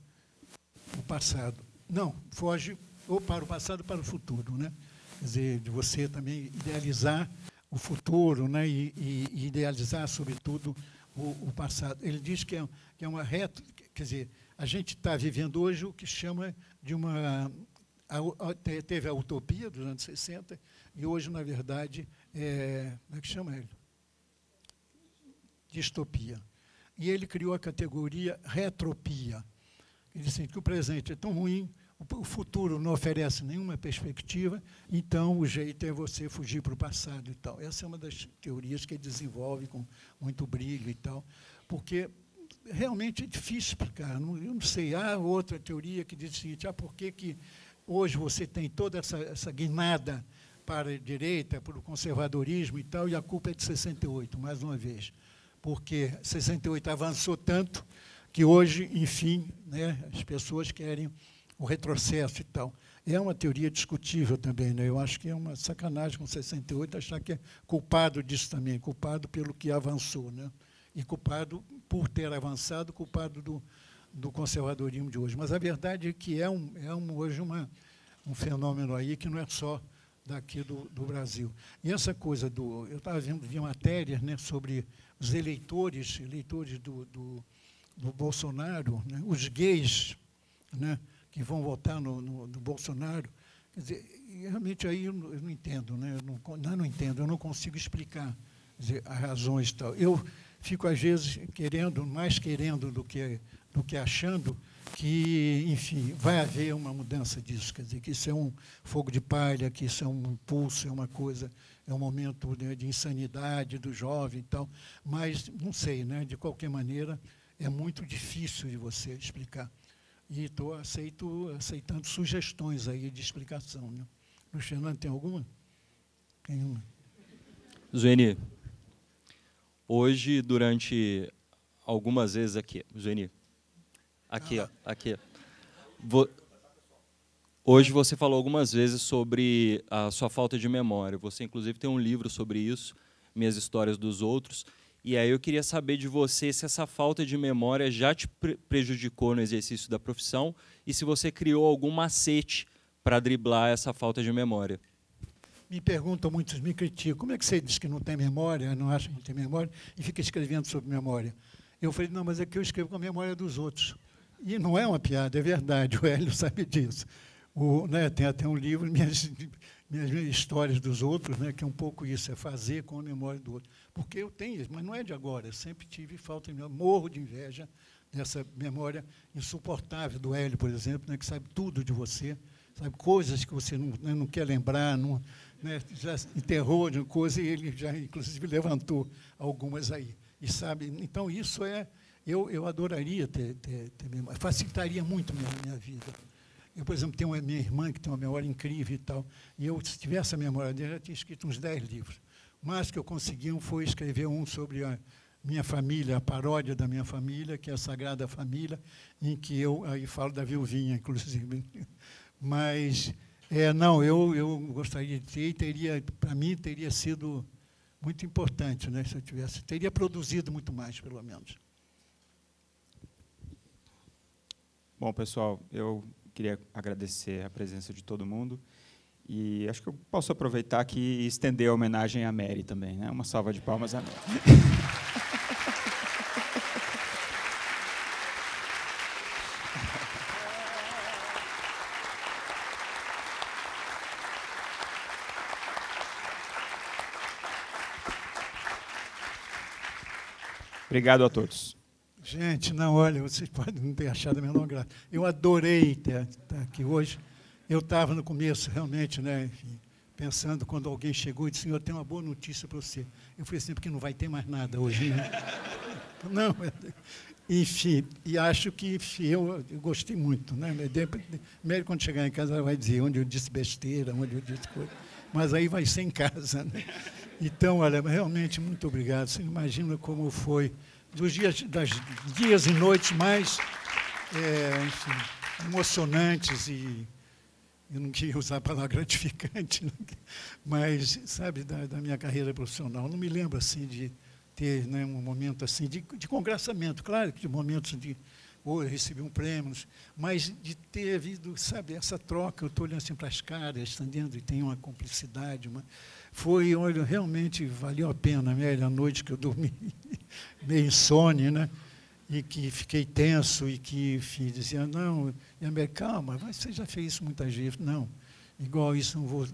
o passado. Não, foge ou para o passado ou para o futuro, né? Quer dizer, de você também idealizar o futuro, né? E idealizar, sobretudo, o passado. Ele diz que é uma reta, quer dizer, a gente está vivendo hoje o que chama de uma... Teve a utopia dos anos 60 e hoje, na verdade, como é que chama ele? Distopia. E ele criou a categoria retropia. Ele disse assim, que o presente é tão ruim, o futuro não oferece nenhuma perspectiva, então o jeito é você fugir para o passado e tal. Essa é uma das teorias que ele desenvolve com muito brilho e tal, porque realmente é difícil explicar. Eu não sei. Há outra teoria que diz o seguinte, por que hoje você tem toda essa guinada para a direita, para o conservadorismo e tal, e a culpa é de 68, mais uma vez. Porque 68 avançou tanto que hoje, enfim, né, as pessoas querem o retrocesso e tal. É uma teoria discutível também, né? Eu acho que é uma sacanagem com 68 achar que é culpado disso também, culpado pelo que avançou, né? E culpado por ter avançado, culpado do conservadorismo de hoje. Mas a verdade é que hoje um fenômeno aí que não é só daqui do Brasil. E essa coisa eu estava vendo de matérias, né, sobre os eleitores do Bolsonaro, né, os gays, né, que vão votar no Bolsonaro. Quer dizer, realmente aí eu não entendo, né, eu não consigo explicar, quer dizer, as razões e tal. Eu fico, às vezes, mais querendo do que achando que, enfim, vai haver uma mudança disso, quer dizer, que isso é um fogo de palha, que isso é um impulso, é uma coisa, é um momento, né, de insanidade do jovem e tal, mas não sei, né, de qualquer maneira, é muito difícil de você explicar. E estou aceitando sugestões aí de explicação, né? Luiz Fernando, tem alguma? Tem uma. Zueni, hoje, durante algumas vezes aqui, Zueni, aqui, ó, aqui. Hoje você falou algumas vezes sobre a sua falta de memória. Você, inclusive, tem um livro sobre isso, Minhas Histórias dos Outros. E aí eu queria saber de você se essa falta de memória já te prejudicou no exercício da profissão e se você criou algum macete para driblar essa falta de memória. Me perguntam, muitos me criticam, como é que você diz que não tem memória, não acha que não tem memória, e fica escrevendo sobre memória? Eu falei, não, mas é que eu escrevo com a memória dos outros. E não é uma piada, é verdade, o Hélio sabe disso. Né, tem até um livro, minhas histórias dos outros, né, que é um pouco isso, é fazer com a memória do outro. Porque eu tenho isso, mas não é de agora, eu sempre tive falta de memória, morro de inveja dessa memória insuportável do Hélio, por exemplo, né, que sabe tudo de você, sabe coisas que você não quer lembrar, né, já enterrou de coisa e ele já, inclusive, levantou algumas aí. E sabe, então, isso eu adoraria ter memória, facilitaria muito a minha vida. Eu, por exemplo, tenho a minha irmã que tem uma memória incrível e tal, e eu, se tivesse a memória dela, já tinha escrito uns 10 livros. Mas o que eu consegui foi escrever um sobre a minha família, a paródia da minha família, que é a Sagrada Família, em que eu aí falo da viuvinha, inclusive. Mas, não, eu gostaria de ter, para mim, teria sido muito importante, né, se eu tivesse, teria produzido muito mais, pelo menos. Bom, pessoal, eu queria agradecer a presença de todo mundo e acho que eu posso aproveitar aqui e estender a homenagem à Mary também, né? Uma salva de palmas à Mary. Obrigado a todos. Gente, não, olha, vocês podem não ter achado a menor graça. Eu adorei estar aqui hoje. Eu estava no começo, realmente, né, enfim, pensando, quando alguém chegou e disse, eu tenho uma boa notícia para você. Eu falei assim, porque não vai ter mais nada hoje, né? Não, enfim, e acho que eu gostei muito, né? Primeiro, quando chegar em casa, ela vai dizer onde eu disse besteira, onde eu disse coisa, mas aí vai ser em casa, né? Então, olha, realmente, muito obrigado. Você imagina como foi, dos dias e noites mais, enfim, emocionantes e eu não queria usar a palavra gratificante, mas, sabe, da minha carreira profissional. Não me lembro, assim, de ter, né, um momento assim de congraçamento, claro que de momentos de eu recebi um prêmio, mas de ter havido, sabe, essa troca. Eu estou olhando assim para as caras, estendendo, e tem uma cumplicidade, foi, olha, realmente valeu a pena, né? A noite que eu dormi meio insônia, né? E que fiquei tenso e que, enfim, dizia, não, e a minha, calma, você já fez isso muitas vezes. Não, igual isso não vou...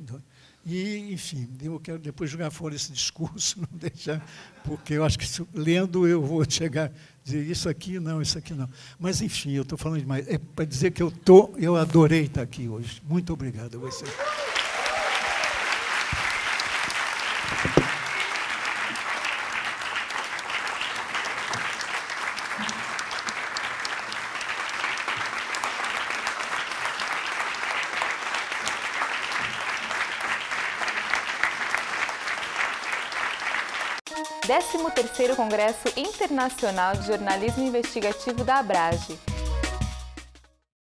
E, enfim, eu quero depois jogar fora esse discurso, não deixar, porque eu acho que lendo eu vou chegar a dizer isso aqui não, isso aqui não. Mas, enfim, eu estou falando demais. É para dizer que eu adorei estar aqui hoje. Muito obrigado a você. Décimo terceiro Congresso Internacional de Jornalismo Investigativo da Abrage.